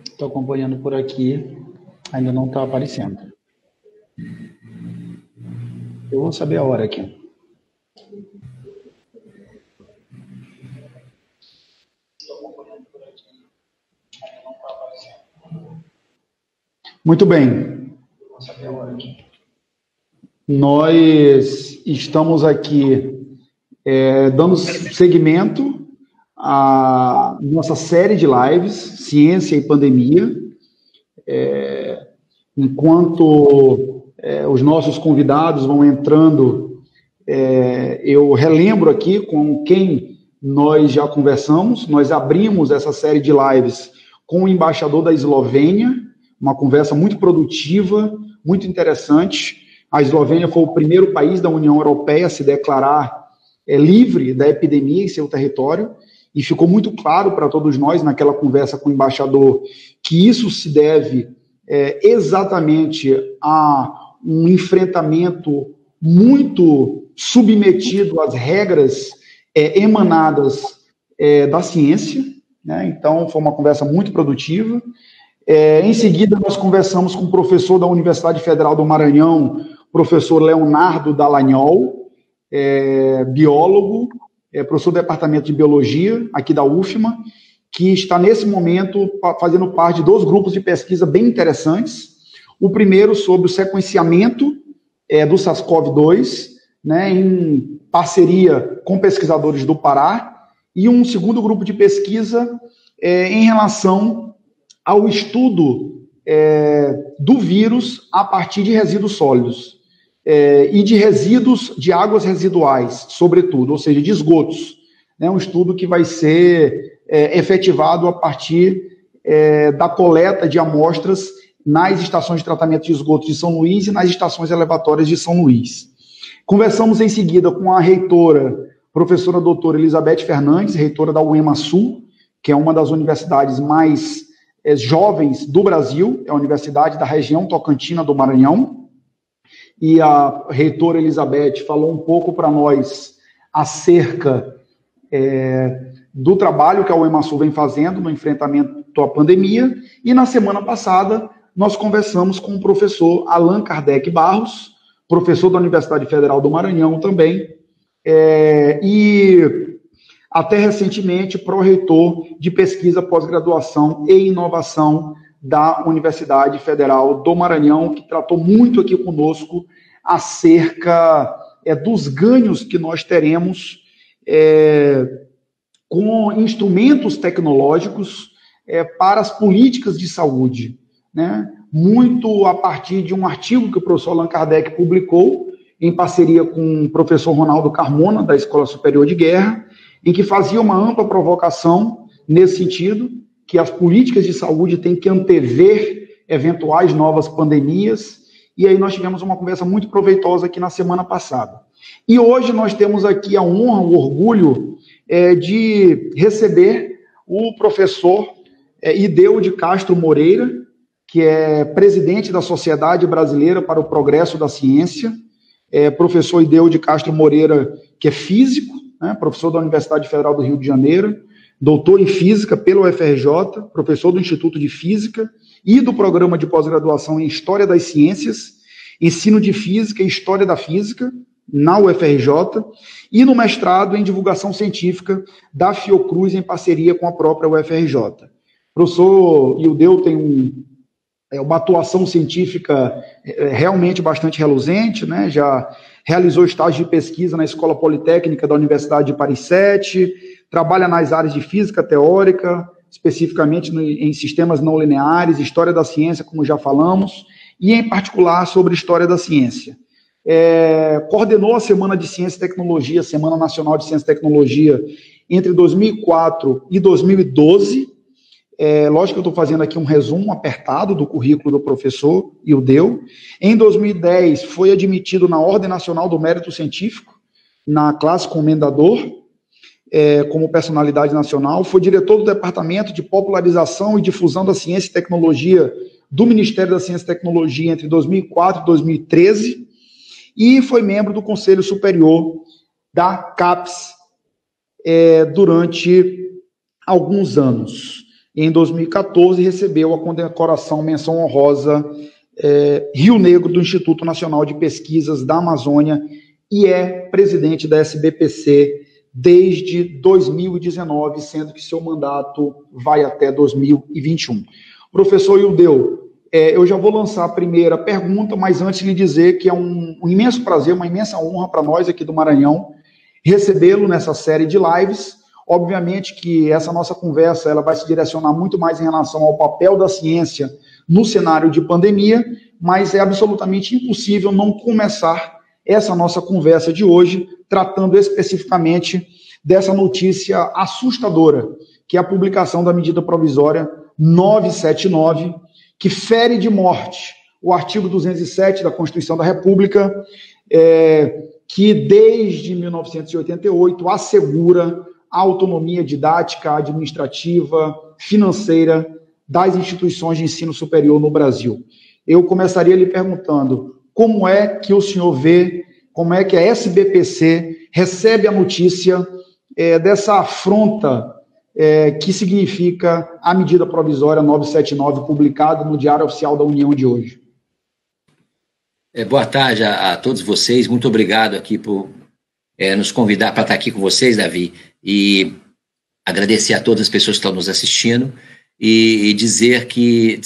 Estou acompanhando por aqui, ainda não está aparecendo. Eu vou saber a hora aqui. Muito bem. Nós estamos aqui dando seguimento à nossa série de lives, Ciência e Pandemia. Enquanto os nossos convidados vão entrando, eu relembro aqui com quem nós já conversamos. Nós abrimos essa série de lives com o embaixador da Eslovênia, uma conversa muito produtiva, muito interessante. A Eslovênia foi o primeiro país da União Europeia a se declarar livre da epidemia em seu território, e ficou muito claro para todos nós, naquela conversa com o embaixador, que isso se deve exatamente a um enfrentamento muito submetido às regras emanadas da ciência, né? Então, foi uma conversa muito produtiva. Em seguida, nós conversamos com o professor da Universidade Federal do Maranhão, professor Leonardo Dallagnol, biólogo, professor do Departamento de Biologia, aqui da UFMA, que está, nesse momento, fazendo parte de 2 grupos de pesquisa bem interessantes. O primeiro sobre o sequenciamento do SARS-CoV-2, né, em parceria com pesquisadores do Pará, e um segundo grupo de pesquisa em relação ao estudo do vírus a partir de resíduos sólidos e de resíduos de águas residuais, sobretudo, ou seja, de esgotos. Um estudo que vai ser efetivado a partir da coleta de amostras nas estações de tratamento de esgoto de São Luís e nas estações elevatórias de São Luís. Conversamos em seguida com a reitora, professora doutora Elizabeth Fernandes, reitora da UEMA-Sul, que é uma das universidades mais jovens do Brasil, é a universidade da região tocantina do Maranhão, e a reitora Elizabeth falou um pouco para nós acerca do trabalho que a UEMA-Sul vem fazendo no enfrentamento à pandemia, e na semana passada nós conversamos com o professor Allan Kardec Barros, professor da Universidade Federal do Maranhão também, e até recentemente pró-reitor de pesquisa, pós-graduação e inovação da Universidade Federal do Maranhão, que tratou muito aqui conosco acerca dos ganhos que nós teremos com instrumentos tecnológicos para as políticas de saúde, né? Muito a partir de um artigo que o professor Allan Kardec publicou, em parceria com o professor Ronaldo Carmona, da Escola Superior de Guerra, em que fazia uma ampla provocação nesse sentido, que as políticas de saúde têm que antever eventuais novas pandemias, e aí nós tivemos uma conversa muito proveitosa aqui na semana passada. E hoje nós temos aqui a honra, o orgulho de receber o professor Ideu de Castro Moreira, que é presidente da Sociedade Brasileira para o Progresso da Ciência, professor Ideu de Castro Moreira, que é físico, né, professor da Universidade Federal do Rio de Janeiro, doutor em Física pelo UFRJ, professor do Instituto de Física e do Programa de Pós-Graduação em História das Ciências, Ensino de Física e História da Física, na UFRJ, e no mestrado em Divulgação Científica da Fiocruz, em parceria com a própria UFRJ. O professor Ideu tem uma atuação científica realmente bastante reluzente, né? Já realizou estágio de pesquisa na Escola Politécnica da Universidade de Paris 7, trabalha nas áreas de física teórica, especificamente em sistemas não lineares, história da ciência, como já falamos, e em particular sobre história da ciência. Coordenou a Semana de Ciência e Tecnologia, Semana Nacional de Ciência e Tecnologia, entre 2004 e 2012, lógico que eu estou fazendo aqui um resumo apertado do currículo do professor Ideu. Em 2010, foi admitido na Ordem Nacional do Mérito Científico, na classe comendador, como personalidade nacional. Foi diretor do Departamento de Popularização e Difusão da Ciência e Tecnologia do Ministério da Ciência e Tecnologia entre 2004 e 2013, e foi membro do Conselho Superior da CAPES durante alguns anos. em 2014 recebeu a condecoração Menção Honrosa Rio Negro do Instituto Nacional de Pesquisas da Amazônia e é presidente da SBPC desde 2019, sendo que seu mandato vai até 2021. Professor Ildeu, eu já vou lançar a primeira pergunta, mas antes lhe dizer que é um imenso prazer, uma imensa honra para nós aqui do Maranhão recebê-lo nessa série de lives. Obviamente que essa nossa conversa ela vai se direcionar muito mais em relação ao papel da ciência no cenário de pandemia, mas é absolutamente impossível não começar essa nossa conversa de hoje tratando especificamente dessa notícia assustadora, que é a publicação da medida provisória 979, que fere de morte o artigo 207 da Constituição da República, que desde 1988 assegura a autonomia didática, administrativa, financeira das instituições de ensino superior no Brasil. Eu começaria lhe perguntando como é que o senhor vê, como é que a SBPC recebe a notícia dessa afronta que significa a medida provisória 979, publicada no Diário Oficial da União de hoje. Boa tarde a todos vocês, muito obrigado aqui por nos convidar para estar aqui com vocês, Davi, e agradecer a todas as pessoas que estão nos assistindo e dizer que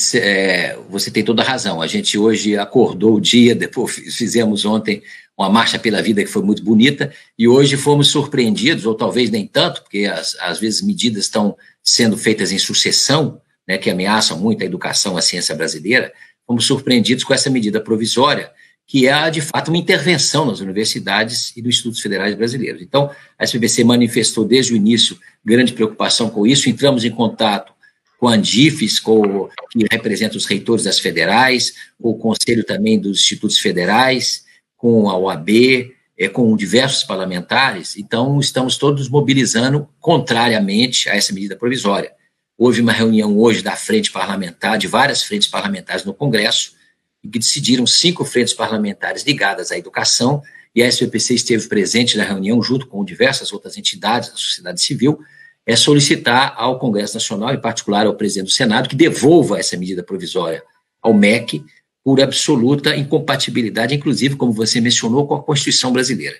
você tem toda a razão. A gente hoje acordou o dia, depois fizemos ontem uma marcha pela vida que foi muito bonita, e hoje fomos surpreendidos, ou talvez nem tanto, porque às vezes medidas estão sendo feitas em sucessão, né, que ameaçam muito a educação, a ciência brasileira. Fomos surpreendidos com essa medida provisória, que é, de fato, uma intervenção nas universidades e nos institutos federais brasileiros. Então, a SBPC manifestou desde o início grande preocupação com isso, entramos em contato com a Andifes, que representa os reitores das federais, com o Conselho também dos institutos federais, com a OAB, com diversos parlamentares. Então, estamos todos mobilizando contrariamente a essa medida provisória. Houve uma reunião hoje da frente parlamentar, de várias frentes parlamentares no Congresso, em que decidiram 5 frentes parlamentares ligadas à educação, e a SBPC esteve presente na reunião, junto com diversas outras entidades da sociedade civil, solicitar ao Congresso Nacional, em particular ao presidente do Senado, que devolva essa medida provisória ao MEC por absoluta incompatibilidade, inclusive, como você mencionou, com a Constituição brasileira.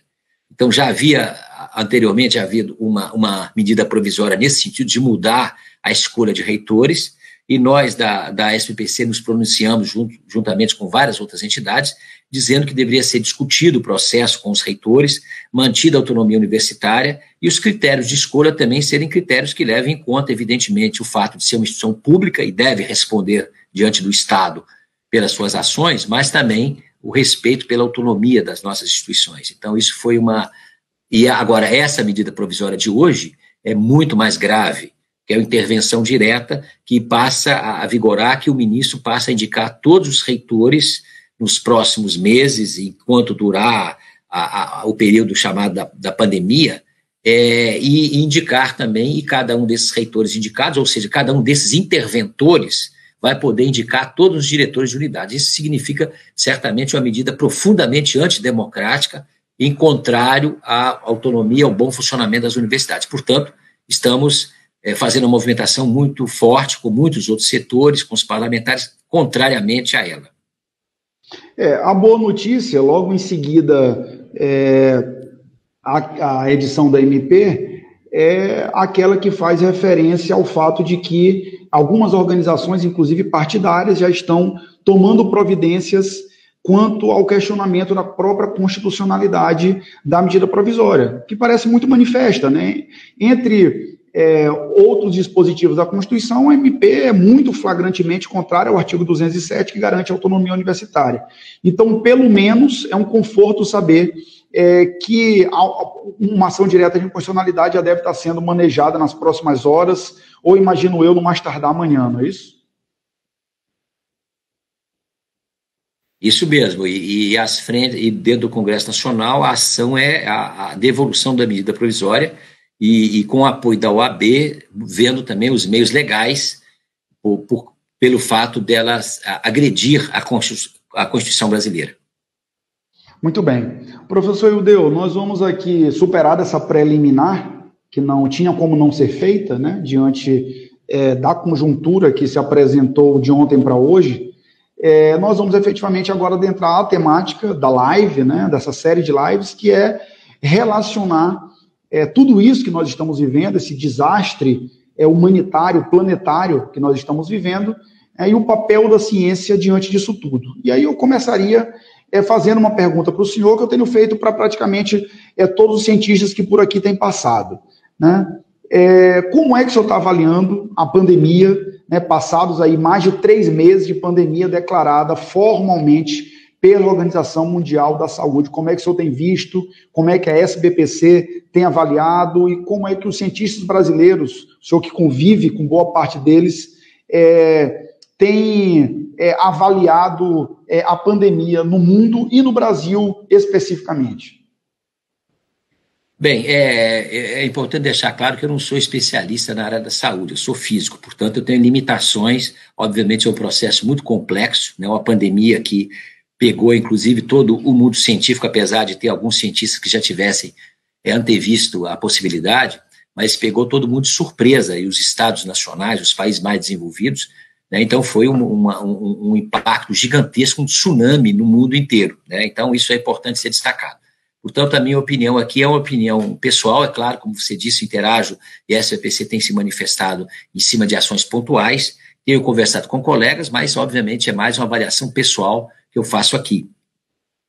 Então, já havia, anteriormente, uma medida provisória nesse sentido de mudar a escolha de reitores, e nós da SBPC nos pronunciamos juntamente com várias outras entidades, dizendo que deveria ser discutido o processo com os reitores, mantida a autonomia universitária e os critérios de escolha também serem critérios que levem em conta, evidentemente, o fato de ser uma instituição pública e deve responder diante do Estado pelas suas ações, mas também o respeito pela autonomia das nossas instituições. Então, isso foi uma... E agora, essa medida provisória de hoje é muito mais grave, que é a intervenção direta que passa a vigorar, que o ministro passa a indicar todos os reitores nos próximos meses, enquanto durar o período chamado da pandemia, e indicar também, e cada um desses reitores indicados, ou seja, cada um desses interventores, vai poder indicar todos os diretores de unidade. Isso significa, certamente, uma medida profundamente antidemocrática, em contrário à autonomia, ao bom funcionamento das universidades. Portanto, estamos fazendo uma movimentação muito forte com muitos outros setores, com os parlamentares, contrariamente a ela. A boa notícia, logo em seguida, a edição da MP é aquela que faz referência ao fato de que algumas organizações, inclusive partidárias, já estão tomando providências quanto ao questionamento da própria constitucionalidade da medida provisória, que parece muito manifesta, né? Entre outros dispositivos da Constituição, a MP é muito flagrantemente contrária ao artigo 207, que garante a autonomia universitária. Então, pelo menos, é um conforto saber que uma ação direta de inconstitucionalidade já deve estar sendo manejada nas próximas horas, ou, imagino eu, no mais tardar amanhã, não é isso? Isso mesmo, e as frentes, e dentro do Congresso Nacional, a ação é a devolução da medida provisória, e com o apoio da OAB, vendo também os meios legais, pelo fato delas agredir a Constituição brasileira. Muito bem. Professor Ildeu, nós vamos aqui superar essa preliminar, que não tinha como não ser feita, né, diante da conjuntura que se apresentou de ontem para hoje, nós vamos efetivamente agora adentrar a temática da live, né, dessa série de lives, que é relacionar tudo isso que nós estamos vivendo, esse desastre humanitário, planetário que nós estamos vivendo, e o papel da ciência diante disso tudo. E aí eu começaria fazendo uma pergunta para o senhor, que eu tenho feito para praticamente todos os cientistas que por aqui têm passado, né? Como é que o senhor está avaliando a pandemia, né, passados aí mais de 3 meses de pandemia declarada formalmente pela Organização Mundial da Saúde? Como é que o senhor tem visto, como é que a SBPC tem avaliado e como é que os cientistas brasileiros, o senhor que convive com boa parte deles, tem avaliado a pandemia no mundo e no Brasil especificamente? Bem, é importante deixar claro que eu não sou especialista na área da saúde, eu sou físico, portanto eu tenho limitações. Obviamente é um processo muito complexo, né, uma pandemia que pegou inclusive todo o mundo científico, apesar de ter alguns cientistas que já tivessem antevisto a possibilidade, mas pegou todo mundo de surpresa, e os estados nacionais, os países mais desenvolvidos, né, então foi um impacto gigantesco, um tsunami no mundo inteiro, né, então isso é importante ser destacado. Portanto, a minha opinião aqui é uma opinião pessoal, é claro, como você disse, interajo, e a SBPC tem se manifestado em cima de ações pontuais, tenho conversado com colegas, mas, obviamente, é mais uma avaliação pessoal que eu faço aqui.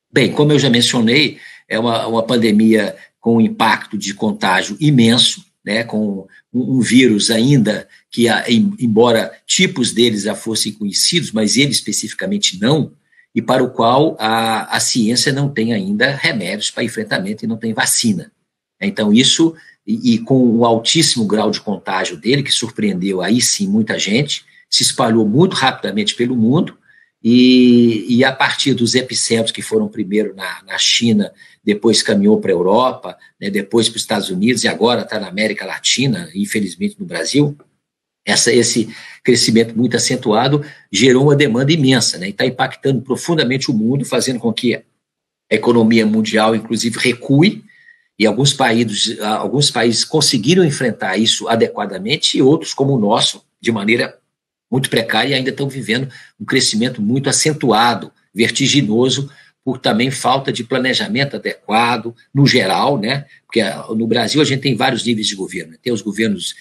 Bem, como eu já mencionei, é uma pandemia com um impacto de contágio imenso, né, com um vírus ainda que, embora tipos deles já fossem conhecidos, mas ele especificamente não, e para o qual a ciência não tem ainda remédios para enfrentamento e não tem vacina. Então, isso, e com o altíssimo grau de contágio dele, que surpreendeu aí sim muita gente, se espalhou muito rapidamente pelo mundo, e a partir dos epicentros que foram primeiro na China, depois caminhou para a Europa, né, depois para os Estados Unidos, e agora está na América Latina, infelizmente no Brasil, esse crescimento muito acentuado gerou uma demanda imensa, né, e está impactando profundamente o mundo, fazendo com que a economia mundial, inclusive, recue, e alguns países conseguiram enfrentar isso adequadamente, e outros, como o nosso, de maneira muito precária, e ainda estão vivendo um crescimento muito acentuado, vertiginoso, por também falta de planejamento adequado, no geral, né? Porque no Brasil a gente tem vários níveis de governo, tem os governos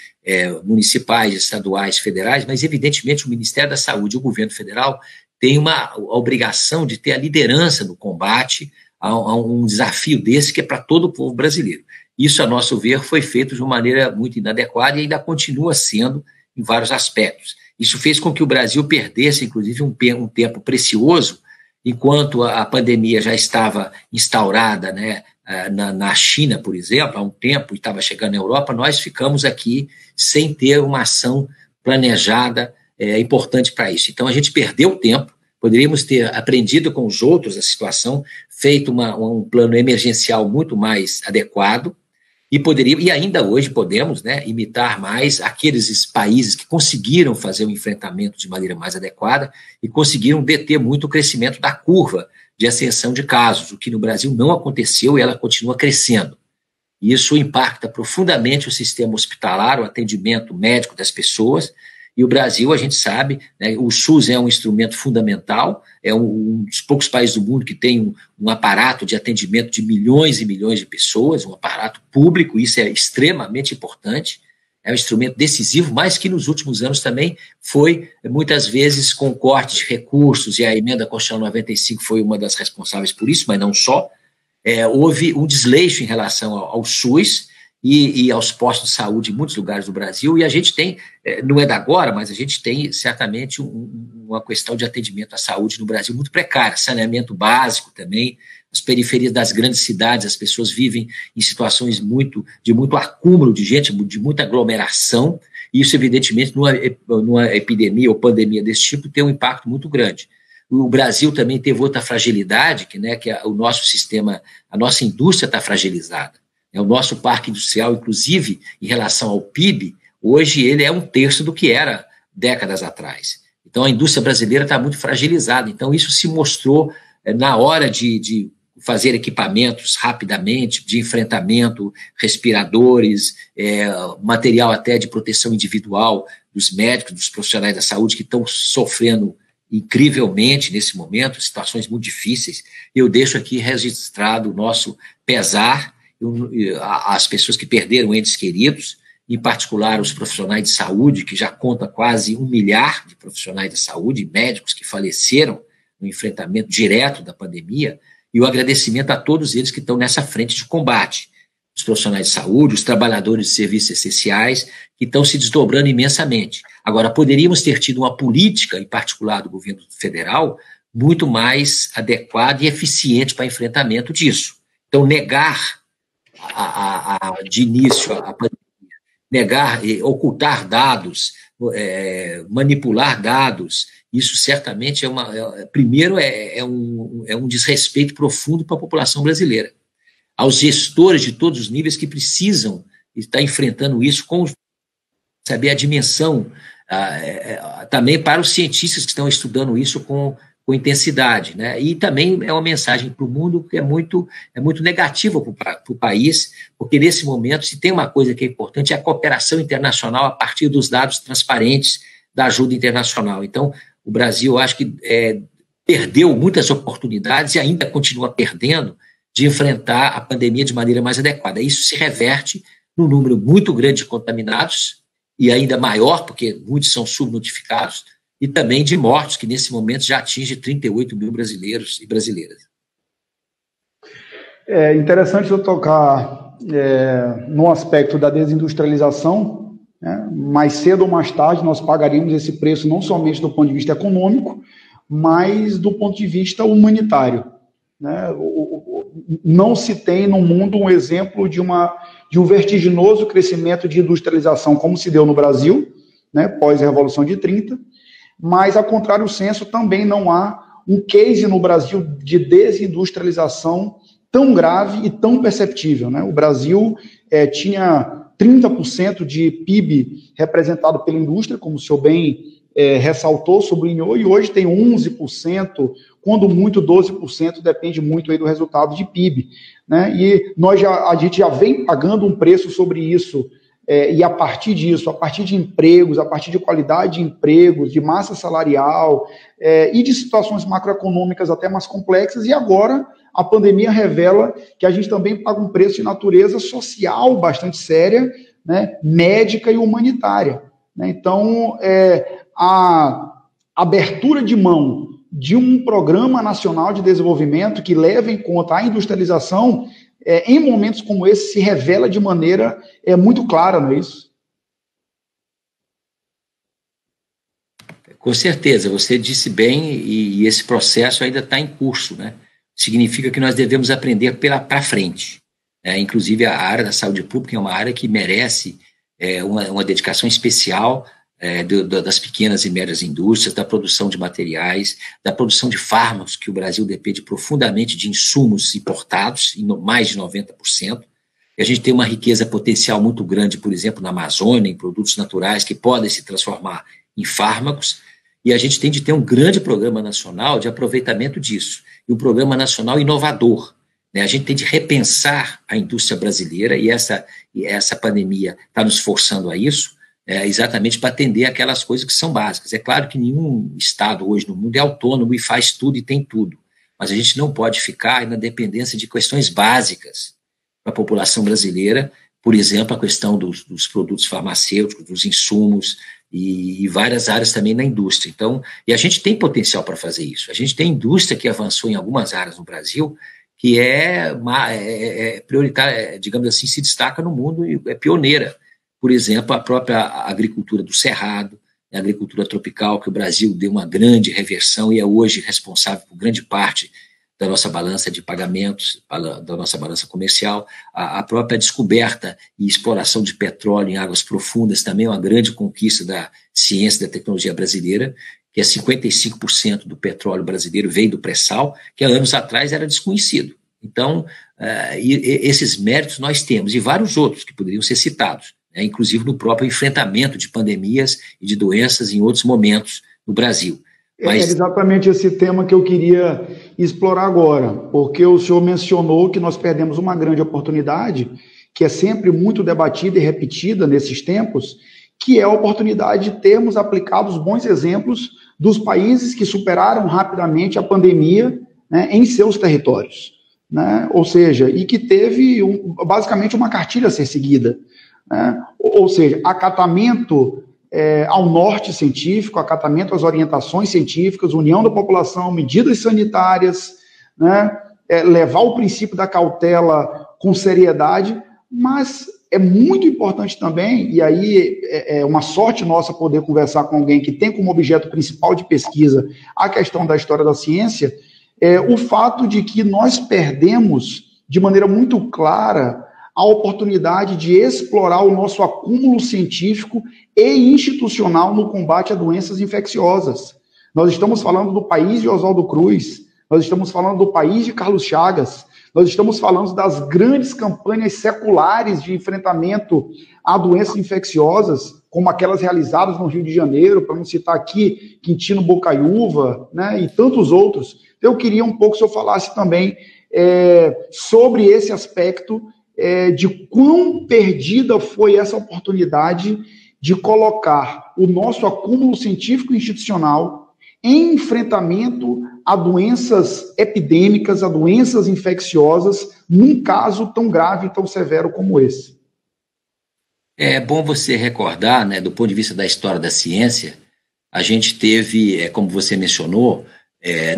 municipais, estaduais, federais, mas evidentemente o Ministério da Saúde e o governo federal tem a obrigação de ter a liderança no combate a um desafio desse que é para todo o povo brasileiro. Isso, a nosso ver, foi feito de uma maneira muito inadequada e ainda continua sendo em vários aspectos. Isso fez com que o Brasil perdesse, inclusive, um tempo precioso, enquanto a pandemia já estava instaurada, né, na China, por exemplo, há um tempo, e estava chegando na Europa, nós ficamos aqui sem ter uma ação planejada importante para isso. Então, a gente perdeu tempo, poderíamos ter aprendido com os outros a situação, feito um plano emergencial muito mais adequado, e ainda hoje podemos, né, imitar mais aqueles países que conseguiram fazer o enfrentamento de maneira mais adequada e conseguiram deter muito o crescimento da curva de ascensão de casos, o que no Brasil não aconteceu e ela continua crescendo. Isso impacta profundamente o sistema hospitalar, o atendimento médico das pessoas, e o Brasil, a gente sabe, né, o SUS é um instrumento fundamental, é um dos poucos países do mundo que tem um aparato de atendimento de milhões e milhões de pessoas, um aparato público, isso é extremamente importante, é um instrumento decisivo, mas que nos últimos anos também foi, muitas vezes, com cortes de recursos, e a emenda constitucional 95 foi uma das responsáveis por isso, mas não só, houve um desleixo em relação ao SUS, e aos postos de saúde em muitos lugares do Brasil, e a gente tem, não é da agora, mas a gente tem certamente uma questão de atendimento à saúde no Brasil muito precária, saneamento básico também, as periferias das grandes cidades, as pessoas vivem em situações de muito acúmulo de gente, de muita aglomeração, e isso evidentemente numa epidemia ou pandemia desse tipo tem um impacto muito grande. O Brasil também teve outra fragilidade, que o nosso sistema, a nossa indústria está fragilizada. O nosso parque industrial, inclusive, em relação ao PIB, hoje ele é 1/3 do que era décadas atrás. Então, a indústria brasileira está muito fragilizada. Então, isso se mostrou na hora de fazer equipamentos rapidamente, de enfrentamento, respiradores, material até de proteção individual dos médicos, dos profissionais da saúde que estão sofrendo incrivelmente nesse momento, situações muito difíceis. Eu deixo aqui registrado o nosso pesar às pessoas que perderam entes queridos, em particular os profissionais de saúde, que já conta quase 1 milhar de profissionais de saúde, médicos que faleceram no enfrentamento direto da pandemia, e o agradecimento a todos eles que estão nessa frente de combate. Os profissionais de saúde, os trabalhadores de serviços essenciais, que estão se desdobrando imensamente. Agora, poderíamos ter tido uma política, em particular do governo federal, muito mais adequada e eficiente para enfrentamento disso. Então, negar de início a pandemia, negar, ocultar dados, manipular dados, isso certamente primeiro é um desrespeito profundo para a população brasileira. Aos gestores de todos os níveis que precisam estar enfrentando isso com saber a dimensão, também para os cientistas que estão estudando isso com intensidade, né? E também é uma mensagem para o mundo que é muito negativa para o país, porque nesse momento, se tem uma coisa que é importante, é a cooperação internacional a partir dos dados transparentes da ajuda internacional. Então, o Brasil, acho que perdeu muitas oportunidades e ainda continua perdendo de enfrentar a pandemia de maneira mais adequada. Isso se reverte num número muito grande de contaminados, e ainda maior, porque muitos são subnotificados, e também de mortos, que nesse momento já atinge 38 mil brasileiros e brasileiras. É interessante eu tocar no aspecto da desindustrialização, né? Mais cedo ou mais tarde nós pagaríamos esse preço não somente do ponto de vista econômico, mas do ponto de vista humanitário, né? Não se tem no mundo um exemplo de um vertiginoso crescimento de industrialização como se deu no Brasil, né, pós-Revolução de 30, mas, ao contrário senso, também não há um case no Brasil de desindustrialização tão grave e tão perceptível, né? O Brasil tinha 30% de PIB representado pela indústria, como o senhor bem ressaltou, sublinhou, e hoje tem 11%, quando muito 12%, depende muito aí do resultado de PIB, né? E a gente já vem pagando um preço sobre isso, e a partir disso, a partir de empregos, a partir de qualidade de empregos, de massa salarial, e de situações macroeconômicas até mais complexas, e agora a pandemia revela que a gente também paga um preço de natureza social bastante séria, né, médica e humanitária, né? Então, a abertura de mão de um programa nacional de desenvolvimento que leva em conta a industrialização, em momentos como esse, se revela de maneira muito clara, não é isso? Com certeza, você disse bem, e esse processo ainda está em curso, né? Significa que nós devemos aprender para frente. Inclusive, a área da saúde pública é uma área que merece uma dedicação especial, das pequenas e médias indústrias, da produção de materiais, da produção de fármacos, que o Brasil depende profundamente de insumos importados, em mais de 90%. E a gente tem uma riqueza potencial muito grande, por exemplo, na Amazônia, em produtos naturais que podem se transformar em fármacos, e a gente tem de ter um grande programa nacional de aproveitamento disso, e um programa nacional inovador, né? A gente tem de repensar a indústria brasileira, e essa pandemia está nos forçando a isso, exatamente para atender aquelas coisas que são básicas. É claro que nenhum estado hoje no mundo é autônomo e faz tudo e tem tudo, mas a gente não pode ficar na dependência de questões básicas para a população brasileira, por exemplo, a questão dos produtos farmacêuticos, dos insumos e várias áreas também na indústria. Então, e a gente tem potencial para fazer isso. A gente tem indústria que avançou em algumas áreas no Brasil, que é prioritária, digamos assim, se destaca no mundo e é pioneira. Por exemplo, a própria agricultura do cerrado, a agricultura tropical, que o Brasil deu uma grande reversão e é hoje responsável por grande parte da nossa balança de pagamentos, da nossa balança comercial. A própria descoberta e exploração de petróleo em águas profundas também é uma grande conquista da ciência e da tecnologia brasileira, que é 55% do petróleo brasileiro veio do pré-sal, que há anos atrás era desconhecido. Então, esses méritos nós temos, e vários outros que poderiam ser citados, inclusive no próprio enfrentamento de pandemias e de doenças em outros momentos no Brasil. É exatamente esse tema que eu queria explorar agora, porque o senhor mencionou que nós perdemos uma grande oportunidade, que é sempre muito debatida e repetida nesses tempos, que é a oportunidade de termos aplicado os bons exemplos dos países que superaram rapidamente a pandemia, né, em seus territórios, né? Ou seja, e que teve basicamente uma cartilha a ser seguida, né? Ou seja, acatamento ao norte científico, acatamento às orientações científicas, união da população, medidas sanitárias, né? Levar o princípio da cautela com seriedade, mas é muito importante também, e aí é uma sorte nossa poder conversar com alguém que tem como objeto principal de pesquisa a questão da história da ciência, o fato de que nós perdemos de maneira muito clara a oportunidade de explorar o nosso acúmulo científico e institucional no combate a doenças infecciosas. Nós estamos falando do país de Oswaldo Cruz, nós estamos falando do país de Carlos Chagas, nós estamos falando das grandes campanhas seculares de enfrentamento a doenças infecciosas, como aquelas realizadas no Rio de Janeiro, para não citar aqui Quintino Bocaiúva, né, e tantos outros. Eu queria um pouco que o senhor falasse também sobre esse aspecto de quão perdida foi essa oportunidade de colocar o nosso acúmulo científico e institucional em enfrentamento a doenças epidêmicas, a doenças infecciosas, num caso tão grave e tão severo como esse. É bom você recordar, né, do ponto de vista da história da ciência, a gente teve, como você mencionou,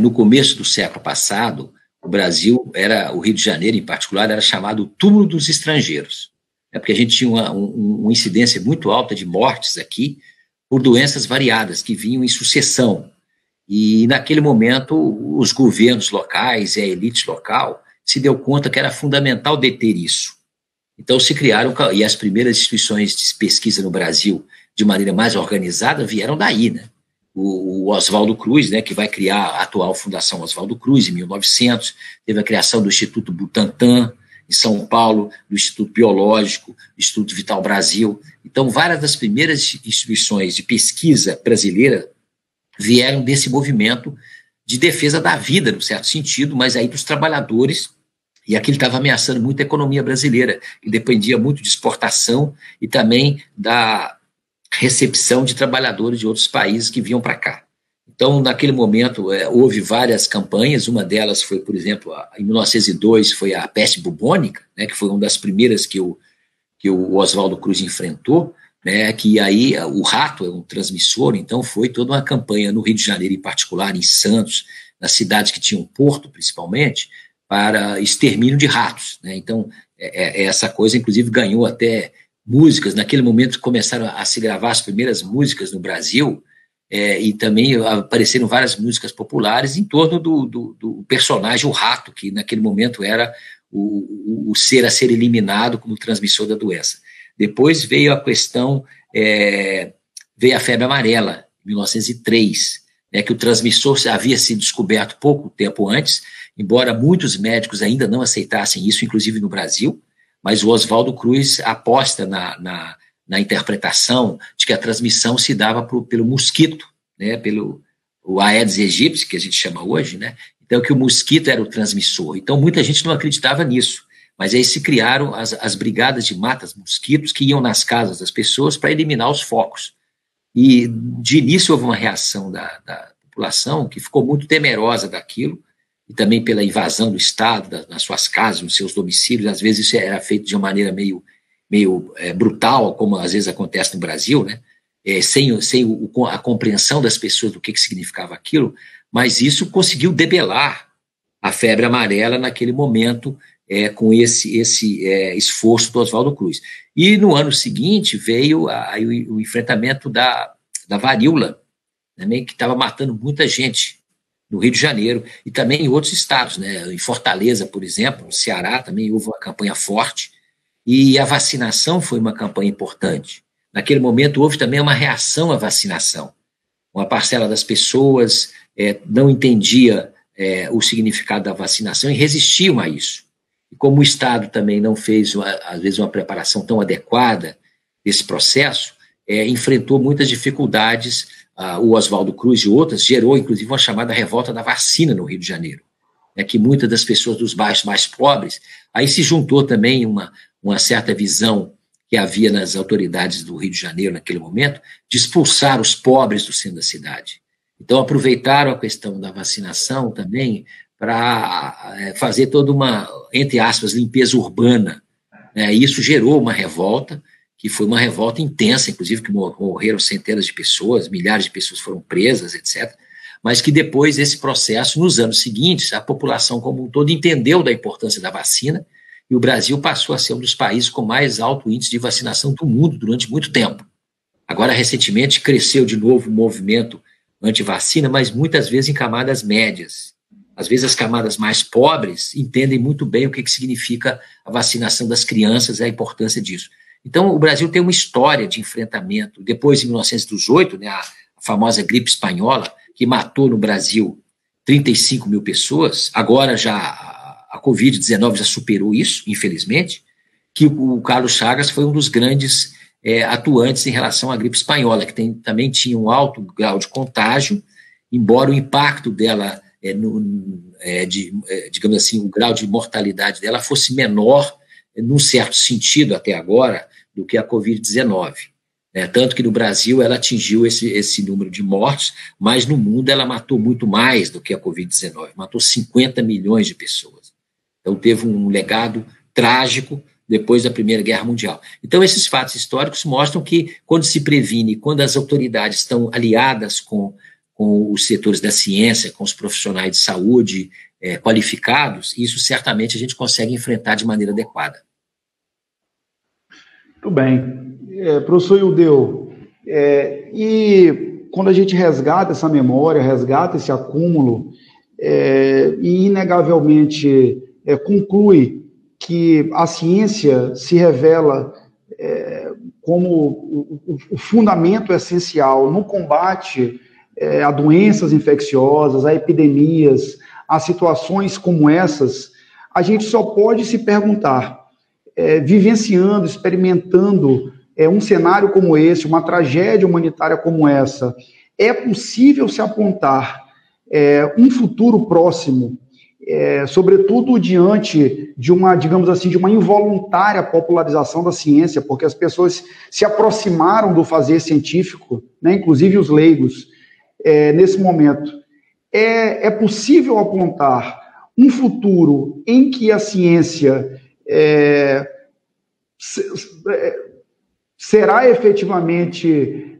no começo do século passado, o Brasil, o Rio de Janeiro em particular, era chamado túmulo dos estrangeiros. Porque a gente tinha uma incidência muito alta de mortes aqui por doenças variadas que vinham em sucessão. E naquele momento os governos locais e a elite local se deu conta que era fundamental deter isso. Então se criaram, e as primeiras instituições de pesquisa no Brasil de maneira mais organizada vieram daí, né? O Oswaldo Cruz, né, que vai criar a atual Fundação Oswaldo Cruz, em 1900, teve a criação do Instituto Butantan, em São Paulo, do Instituto Biológico, do Instituto Vital Brasil. Então, várias das primeiras instituições de pesquisa brasileira vieram desse movimento de defesa da vida, num certo sentido, mas aí dos trabalhadores, e aquilo estava ameaçando muito a economia brasileira, que dependia muito de exportação e também da recepção de trabalhadores de outros países que vinham para cá. Então, naquele momento, houve várias campanhas, uma delas foi, por exemplo, em 1902, foi a peste bubônica, né, que foi uma das primeiras que o Oswaldo Cruz enfrentou, né, que aí o rato é um transmissor, então foi toda uma campanha no Rio de Janeiro em particular, em Santos, nas cidades que tinham porto, principalmente, para extermínio de ratos, né? Então, essa coisa, inclusive, ganhou até músicas. Naquele momento começaram a se gravar as primeiras músicas no Brasil, e também apareceram várias músicas populares em torno do personagem, o rato, que naquele momento era o ser a ser eliminado como transmissor da doença. Depois veio a questão, veio a febre amarela, em 1903, né, que o transmissor havia sido descoberto pouco tempo antes, embora muitos médicos ainda não aceitassem isso, inclusive no Brasil, mas o Oswaldo Cruz aposta na interpretação de que a transmissão se dava pelo mosquito, né, pelo o Aedes aegypti, que a gente chama hoje, né? Então, que o mosquito era o transmissor. Então, muita gente não acreditava nisso, mas aí se criaram as brigadas de mata-mosquitos que iam nas casas das pessoas para eliminar os focos. E, de início, houve uma reação da população que ficou muito temerosa daquilo, e também pela invasão do Estado, nas suas casas, nos seus domicílios. Às vezes isso era feito de uma maneira meio brutal, como às vezes acontece no Brasil, né? Sem a compreensão das pessoas do que significava aquilo, mas isso conseguiu debelar a febre amarela naquele momento, com esse esforço do Oswaldo Cruz. E no ano seguinte veio o enfrentamento da varíola, também, que estava matando muita gente no Rio de Janeiro e também em outros estados, né? Em Fortaleza, por exemplo, no Ceará também houve uma campanha forte, e a vacinação foi uma campanha importante. Naquele momento houve também uma reação à vacinação. Uma parcela das pessoas não entendia o significado da vacinação e resistiam a isso. E como o Estado também não fez, às vezes, uma preparação tão adequada desse processo, enfrentou muitas dificuldades o Oswaldo Cruz e outras, gerou, inclusive, uma chamada revolta da vacina no Rio de Janeiro, que muitas das pessoas dos bairros mais pobres, aí se juntou também uma certa visão que havia nas autoridades do Rio de Janeiro naquele momento, de expulsar os pobres do centro da cidade. Então, aproveitaram a questão da vacinação também para fazer toda uma, entre aspas, limpeza urbana. Isso gerou uma revolta, que foi uma revolta intensa, inclusive, que morreram centenas de pessoas, milhares de pessoas foram presas, etc., mas que depois desse processo, nos anos seguintes, a população como um todo entendeu da importância da vacina, e o Brasil passou a ser um dos países com mais alto índice de vacinação do mundo durante muito tempo. Agora, recentemente, cresceu de novo o movimento anti-vacina, mas muitas vezes em camadas médias. Às vezes as camadas mais pobres entendem muito bem o que significa a vacinação das crianças e a importância disso. Então, o Brasil tem uma história de enfrentamento. Depois, em 1918, a famosa gripe espanhola, que matou no Brasil 35 mil pessoas, agora já a Covid-19 já superou isso, infelizmente, que o Carlos Chagas foi um dos grandes atuantes em relação à gripe espanhola, que também tinha um alto grau de contágio, embora o impacto dela, digamos assim, o grau de mortalidade dela fosse menor, num certo sentido até agora, do que a Covid-19. Tanto que no Brasil ela atingiu esse número de mortos, mas no mundo ela matou muito mais do que a Covid-19, matou 50 milhões de pessoas. Então teve um legado trágico depois da Primeira Guerra Mundial. Então esses fatos históricos mostram que quando se previne, quando as autoridades estão aliadas com os setores da ciência, com os profissionais de saúde qualificados, isso certamente a gente consegue enfrentar de maneira adequada. Muito bem. Professor Ildeu, e quando a gente resgata essa memória, resgata esse acúmulo, e inegavelmente conclui que a ciência se revela como o fundamento essencial no combate a doenças infecciosas, a epidemias, a situações como essas, a gente só pode se perguntar, vivenciando, experimentando um cenário como esse, uma tragédia humanitária como essa, é possível se apontar um futuro próximo, sobretudo diante de uma, digamos assim, de uma involuntária popularização da ciência, porque as pessoas se aproximaram do fazer científico, inclusive os leigos, nesse momento. É possível apontar um futuro em que a ciência será efetivamente,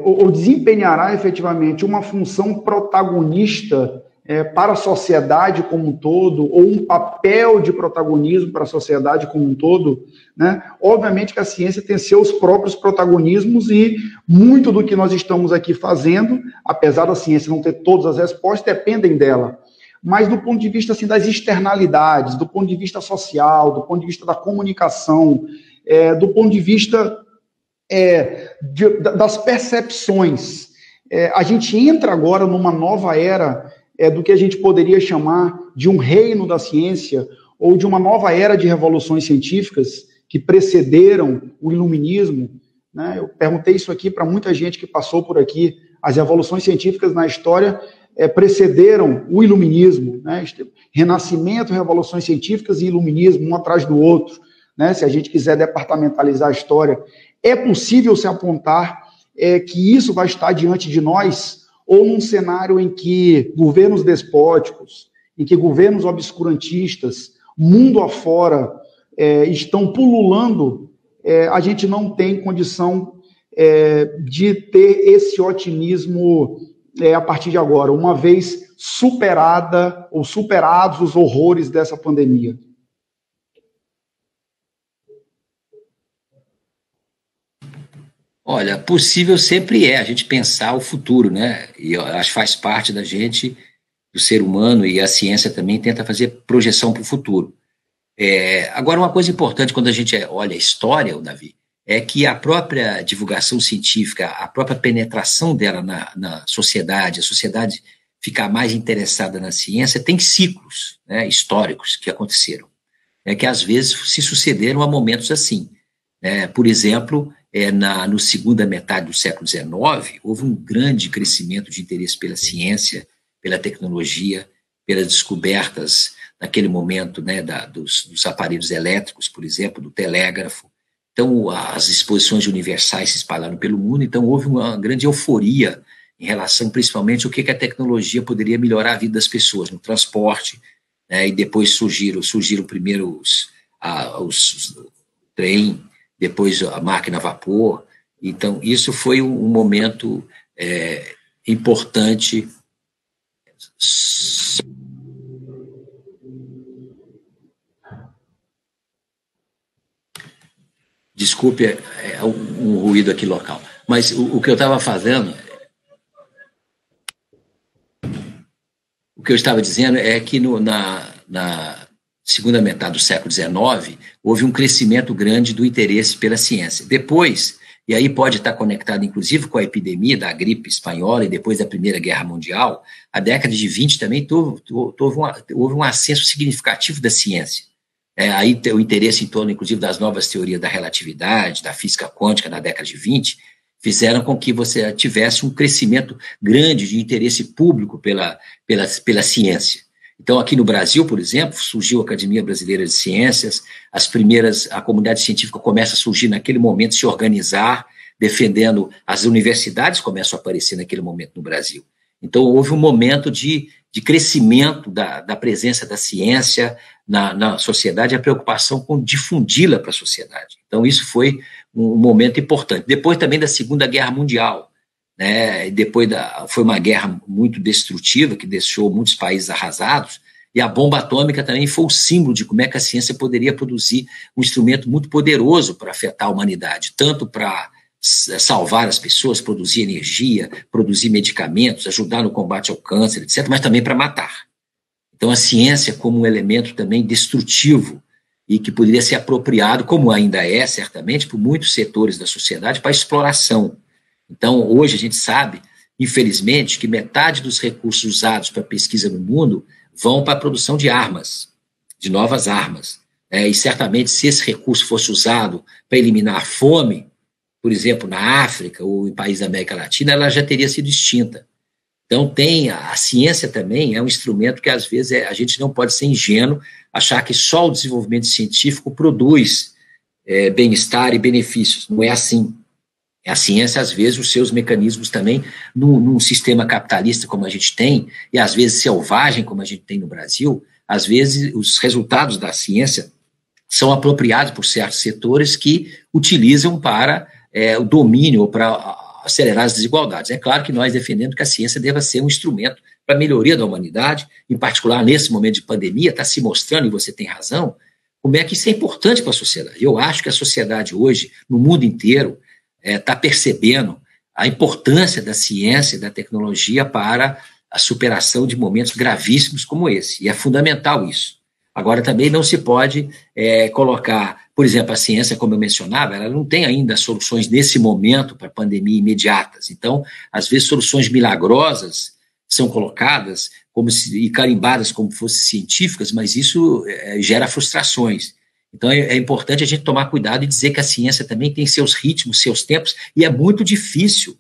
ou desempenhará efetivamente uma função protagonista para a sociedade como um todo, ou um papel de protagonismo para a sociedade como um todo, Obviamente que a ciência tem seus próprios protagonismos e muito do que nós estamos aqui fazendo, apesar da ciência não ter todas as respostas, dependem dela. Mas do ponto de vista assim, das externalidades, do ponto de vista social, do ponto de vista da comunicação, do ponto de vista das percepções, a gente entra agora numa nova era do que a gente poderia chamar de um reino da ciência ou de uma nova era de revoluções científicas que precederam o iluminismo. Eu perguntei isso aqui para muita gente que passou por aqui. As revoluções científicas na história precederam o iluminismo, Renascimento, revoluções científicas e iluminismo, um atrás do outro, se a gente quiser departamentalizar a história. É possível se apontar que isso vai estar diante de nós, ou num cenário em que governos despóticos, em que governos obscurantistas, mundo afora, estão pululando, a gente não tem condição de ter esse otimismo a partir de agora, uma vez superada ou superados os horrores dessa pandemia. Olha, possível sempre a gente pensar o futuro, E eu acho que faz parte da gente, do ser humano, e a ciência também tenta fazer projeção para o futuro. Agora, uma coisa importante quando a gente olha a história, Davi, é que a própria divulgação científica, a própria penetração dela na sociedade, a sociedade ficar mais interessada na ciência, tem ciclos históricos que aconteceram, que às vezes se sucederam a momentos assim. Por exemplo, no segunda metade do século XIX, houve um grande crescimento de interesse pela ciência, pela tecnologia, pelas descobertas, naquele momento, né, dos aparelhos elétricos, por exemplo, do telégrafo. Então, as exposições universais se espalharam pelo mundo, então houve uma grande euforia em relação, principalmente, ao que a tecnologia poderia melhorar a vida das pessoas, no transporte, né, e depois surgiram primeiro os trem, depois a máquina a vapor. Então, isso foi um momento importante. Desculpe, um ruído aqui local. Mas o que eu estava fazendo, o que eu estava dizendo é que na segunda metade do século XIX, houve um crescimento grande do interesse pela ciência. Depois, e aí pode estar conectado, inclusive, com a epidemia da gripe espanhola e depois da Primeira Guerra Mundial, a década de 20 também houve um ascenso significativo da ciência. Aí o interesse em torno, inclusive, das novas teorias da relatividade, da física quântica na década de 20, fizeram com que você tivesse um crescimento grande de interesse público pela ciência. Então, aqui no Brasil, por exemplo, surgiu a Academia Brasileira de Ciências, a comunidade científica começa a surgir naquele momento, se organizar, defendendo, as universidades começam a aparecer naquele momento no Brasil. Então, houve um momento de crescimento da presença da ciência na sociedade, a preocupação com difundi-la para a sociedade. Então, isso foi um momento importante. Depois também da Segunda Guerra Mundial, né? Depois foi uma guerra muito destrutiva, que deixou muitos países arrasados, e a bomba atômica também foi o símbolo de como é que a ciência poderia produzir um instrumento muito poderoso para afetar a humanidade, tanto para salvar as pessoas, produzir energia, produzir medicamentos, ajudar no combate ao câncer, etc., mas também para matar. Então, a ciência como um elemento também destrutivo e que poderia ser apropriado, como ainda é, certamente, por muitos setores da sociedade, para exploração. Então, hoje a gente sabe, infelizmente, que metade dos recursos usados para pesquisa no mundo vão para a produção de armas, de novas armas. E certamente, se esse recurso fosse usado para eliminar a fome, por exemplo, na África ou em países da América Latina, ela já teria sido extinta. Então, a ciência também é um instrumento que, às vezes, a gente não pode ser ingênuo, achar que só o desenvolvimento científico produz bem-estar e benefícios. Não é assim. A ciência, às vezes, os seus mecanismos também, num sistema capitalista como a gente tem, e às vezes selvagem como a gente tem no Brasil, às vezes os resultados da ciência são apropriados por certos setores que utilizam para o domínio ou para acelerar as desigualdades. É claro que nós defendemos que a ciência deva ser um instrumento para a melhoria da humanidade, em particular nesse momento de pandemia, está se mostrando, e você tem razão, como é que isso é importante para a sociedade. Eu acho que a sociedade hoje, no mundo inteiro, está percebendo a importância da ciência e da tecnologia para a superação de momentos gravíssimos como esse, e é fundamental isso. Agora, também não se pode colocar, por exemplo, a ciência, como eu mencionava, ela não tem ainda soluções nesse momento para pandemia imediatas. Então, às vezes, soluções milagrosas são colocadas e carimbadas como fossem científicas, mas isso gera frustrações. Então, é importante a gente tomar cuidado e dizer que a ciência também tem seus ritmos, seus tempos, e é muito difícil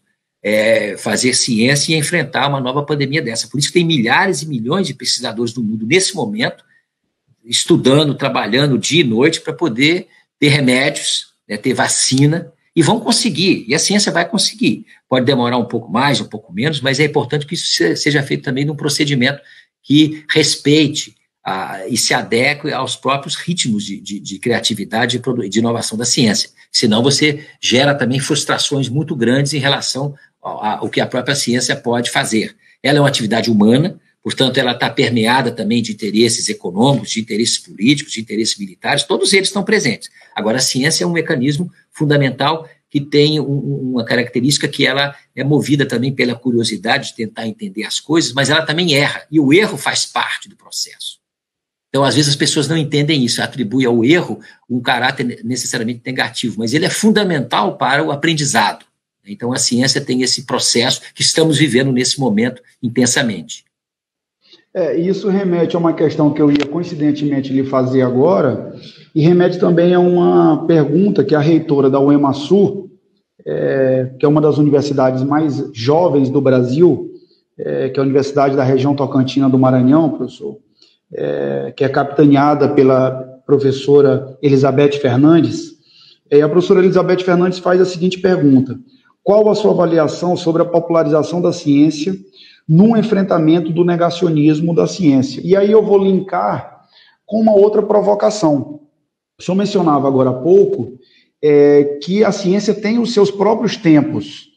fazer ciência e enfrentar uma nova pandemia dessa. Por isso que tem milhares e milhões de pesquisadores do mundo, nesse momento, estudando, trabalhando dia e noite para poder ter remédios, ter vacina, e vão conseguir, e a ciência vai conseguir. Pode demorar um pouco mais, um pouco menos, mas é importante que isso seja feito também num procedimento que respeite e se adeque aos próprios ritmos de criatividade e de inovação da ciência. Senão você gera também frustrações muito grandes em relação ao que a própria ciência pode fazer. Ela é uma atividade humana, portanto, ela está permeada também de interesses econômicos, de interesses políticos, de interesses militares, todos eles estão presentes. Agora, a ciência é um mecanismo fundamental que tem uma característica que ela é movida também pela curiosidade de tentar entender as coisas, mas ela também erra, e o erro faz parte do processo. Então, às vezes, as pessoas não entendem isso, atribuem ao erro um caráter necessariamente negativo, mas ele é fundamental para o aprendizado. Então, a ciência tem esse processo que estamos vivendo nesse momento intensamente. Isso remete a uma questão que eu ia coincidentemente lhe fazer agora, e remete também a uma pergunta que a reitora da UEMASUR que é uma das universidades mais jovens do Brasil, que é a Universidade da Região Tocantina do Maranhão, professor, que é capitaneada pela professora Elizabeth Fernandes. A professora Elizabeth Fernandes faz a seguinte pergunta: qual a sua avaliação sobre a popularização da ciência num enfrentamento do negacionismo da ciência? E aí eu vou linkar com uma outra provocação. O senhor mencionava agora há pouco que a ciência tem os seus próprios tempos,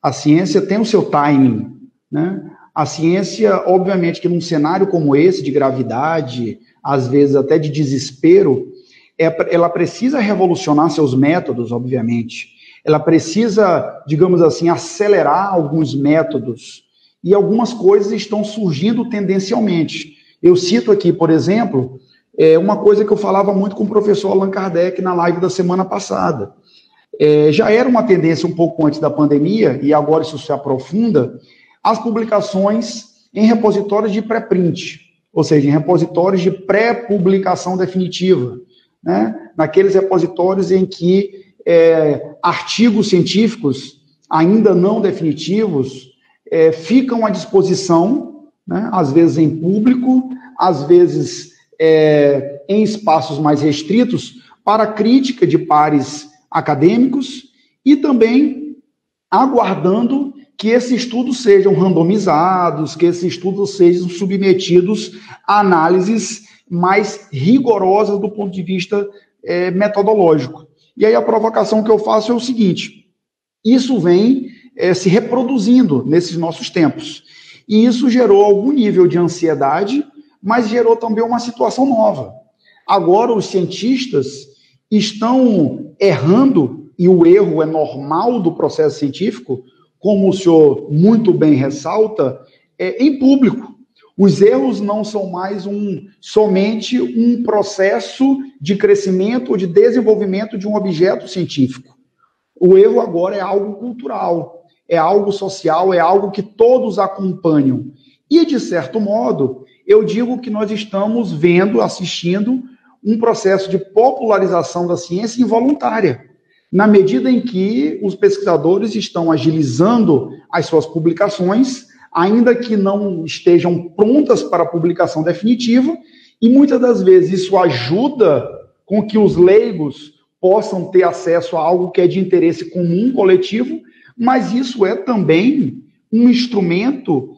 a ciência tem o seu timing, né? A ciência, obviamente, que num cenário como esse, de gravidade, às vezes até de desespero, ela precisa revolucionar seus métodos, obviamente. Ela precisa, digamos assim, acelerar alguns métodos, e algumas coisas estão surgindo tendencialmente. Eu cito aqui, por exemplo, uma coisa que eu falava muito com o professor Allan Kardec na live da semana passada. Já era uma tendência um pouco antes da pandemia, e agora isso se aprofunda, as publicações em repositórios de pré-print, ou seja, em repositórios de pré-publicação definitiva, né? Naqueles repositórios em que artigos científicos ainda não definitivos ficam à disposição, né? Às vezes em público, às vezes em espaços mais restritos, para crítica de pares acadêmicos, e também aguardando que esses estudos sejam randomizados, que esses estudos sejam submetidos a análises mais rigorosas do ponto de vista metodológico. E aí a provocação que eu faço é o seguinte: isso vem se reproduzindo nesses nossos tempos, e isso gerou algum nível de ansiedade, mas gerou também uma situação nova. Agora os cientistas estão errando, e o erro é normal do processo científico, como o senhor muito bem ressalta, em público. Os erros não são mais somente um processo de crescimento ou de desenvolvimento de um objeto científico. O erro agora é algo cultural, é algo social, é algo que todos acompanham. E, de certo modo, eu digo que nós estamos assistindo um processo de popularização da ciência involuntária, na medida em que os pesquisadores estão agilizando as suas publicações, ainda que não estejam prontas para a publicação definitiva, e muitas das vezes isso ajuda com que os leigos possam ter acesso a algo que é de interesse comum, coletivo, mas isso é também um instrumento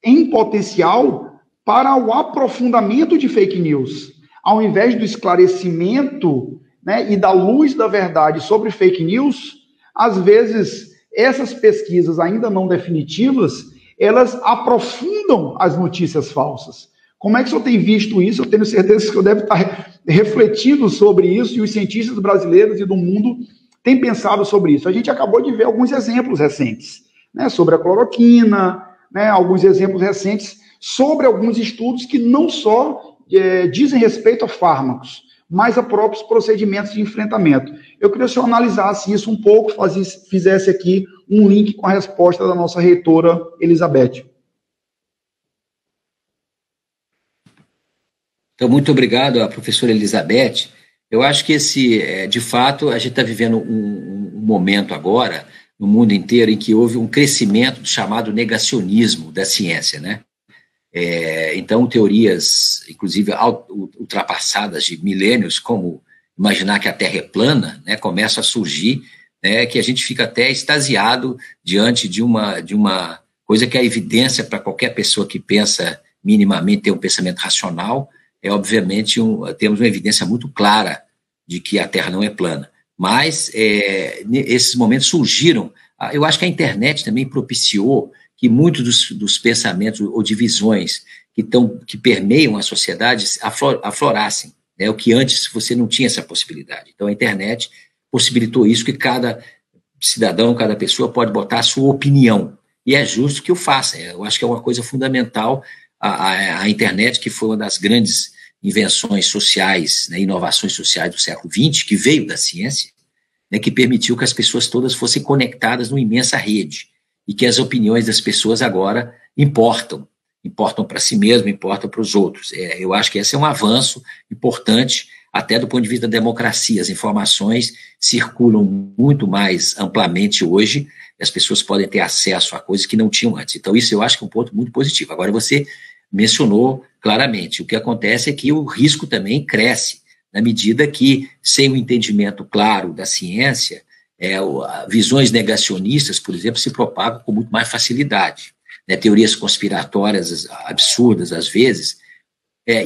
em potencial para o aprofundamento de fake news. Ao invés do esclarecimento, né, e da luz da verdade sobre fake news, às vezes essas pesquisas ainda não definitivas, elas aprofundam as notícias falsas. Como é que o senhor tem visto isso? Eu tenho certeza que o senhor deve estar refletindo sobre isso, e os cientistas brasileiros e do mundo têm pensado sobre isso. A gente acabou de ver alguns exemplos recentes, né, sobre a cloroquina, né, alguns exemplos recentes sobre alguns estudos que não só dizem respeito a fármacos, mas a próprios procedimentos de enfrentamento. Eu queria que o senhor analisasse isso um pouco, fizesse aqui um link com a resposta da nossa reitora Elizabeth. Então, muito obrigado à professora Elizabeth. Eu acho que de fato, a gente está vivendo um momento agora, no mundo inteiro, em que houve um crescimento do chamado negacionismo da ciência, né? Então, teorias, inclusive, ultrapassadas de milênios, como imaginar que a Terra é plana, né, começam a surgir, né, que a gente fica até extasiado diante de uma coisa que é evidência para qualquer pessoa que pensa minimamente, tem um pensamento racional, obviamente, temos uma evidência muito clara de que a Terra não é plana. Mas esses momentos surgiram. Eu acho que a internet também propiciou que muitos dos pensamentos ou divisões que permeiam a sociedade aflorassem, né? O que antes você não tinha essa possibilidade. Então, a internet possibilitou isso, que cada cidadão, cada pessoa pode botar a sua opinião. E é justo que o faça. Eu acho que é uma coisa fundamental a internet, que foi uma das grandes invenções sociais, né, inovações sociais do século XX, que veio da ciência, né, que permitiu que as pessoas todas fossem conectadas numa imensa rede, e que as opiniões das pessoas agora importam para si mesmo, importam para os outros. Eu acho que esse é um avanço importante, até do ponto de vista da democracia. As informações circulam muito mais amplamente hoje, e as pessoas podem ter acesso a coisas que não tinham antes. Então, isso eu acho que é um ponto muito positivo. Agora, você mencionou claramente, o que acontece é que o risco também cresce, na medida que, sem o entendimento claro da ciência, visões negacionistas, por exemplo, se propagam com muito mais facilidade. Né? Teorias conspiratórias absurdas, às vezes.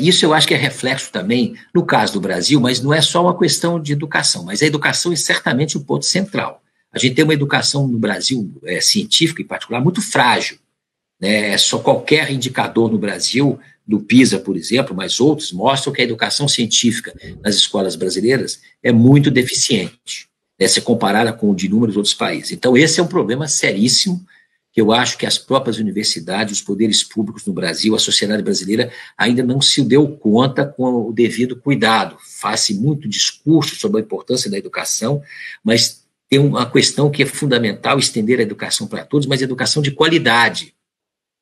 Isso eu acho que é reflexo também, no caso do Brasil, mas não é só uma questão de educação, mas a educação é certamente um ponto central. A gente tem uma educação no Brasil, científica em particular, muito frágil. Né? Só qualquer indicador no Brasil, do PISA, por exemplo, mas outros, mostram que a educação científica nas escolas brasileiras é muito deficiente, né, se comparada com o de inúmeros outros países. Então, esse é um problema seríssimo, que eu acho que as próprias universidades, os poderes públicos no Brasil, a sociedade brasileira ainda não se deu conta com o devido cuidado. Faz-se muito discurso sobre a importância da educação, mas tem uma questão que é fundamental, estender a educação para todos, mas a educação de qualidade.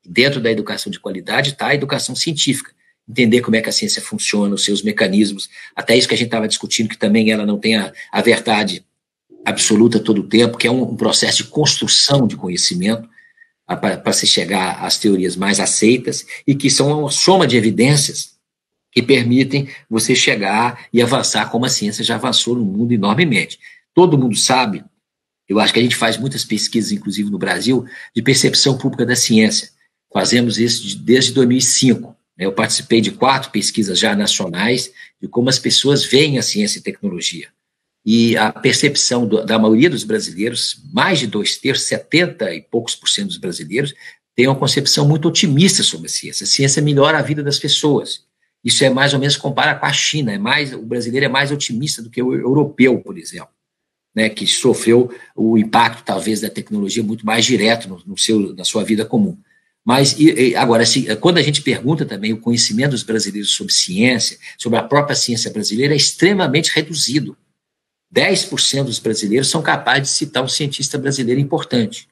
Dentro da educação de qualidade está a educação científica. Entender como é que a ciência funciona, os seus mecanismos, até isso que a gente estava discutindo, que também ela não tem a verdade absoluta todo o tempo, que é um processo de construção de conhecimento para se chegar às teorias mais aceitas e que são uma soma de evidências que permitem você chegar e avançar como a ciência já avançou no mundo enormemente. Todo mundo sabe, eu acho que a gente faz muitas pesquisas, inclusive no Brasil, de percepção pública da ciência. Fazemos isso desde 2005. Eu participei de 4 pesquisas já nacionais de como as pessoas veem a ciência e tecnologia. E a percepção da maioria dos brasileiros, mais de 2/3, 70 e poucos por cento dos brasileiros, tem uma concepção muito otimista sobre a ciência. A ciência melhora a vida das pessoas. Isso é mais ou menos compara com a China. O brasileiro é mais otimista do que o europeu, por exemplo, né, que sofreu o impacto, talvez, da tecnologia muito mais direto na sua vida comum. Mas, agora, quando a gente pergunta também o conhecimento dos brasileiros sobre ciência, sobre a própria ciência brasileira, é extremamente reduzido. 10% dos brasileiros são capazes de citar um cientista brasileiro importante.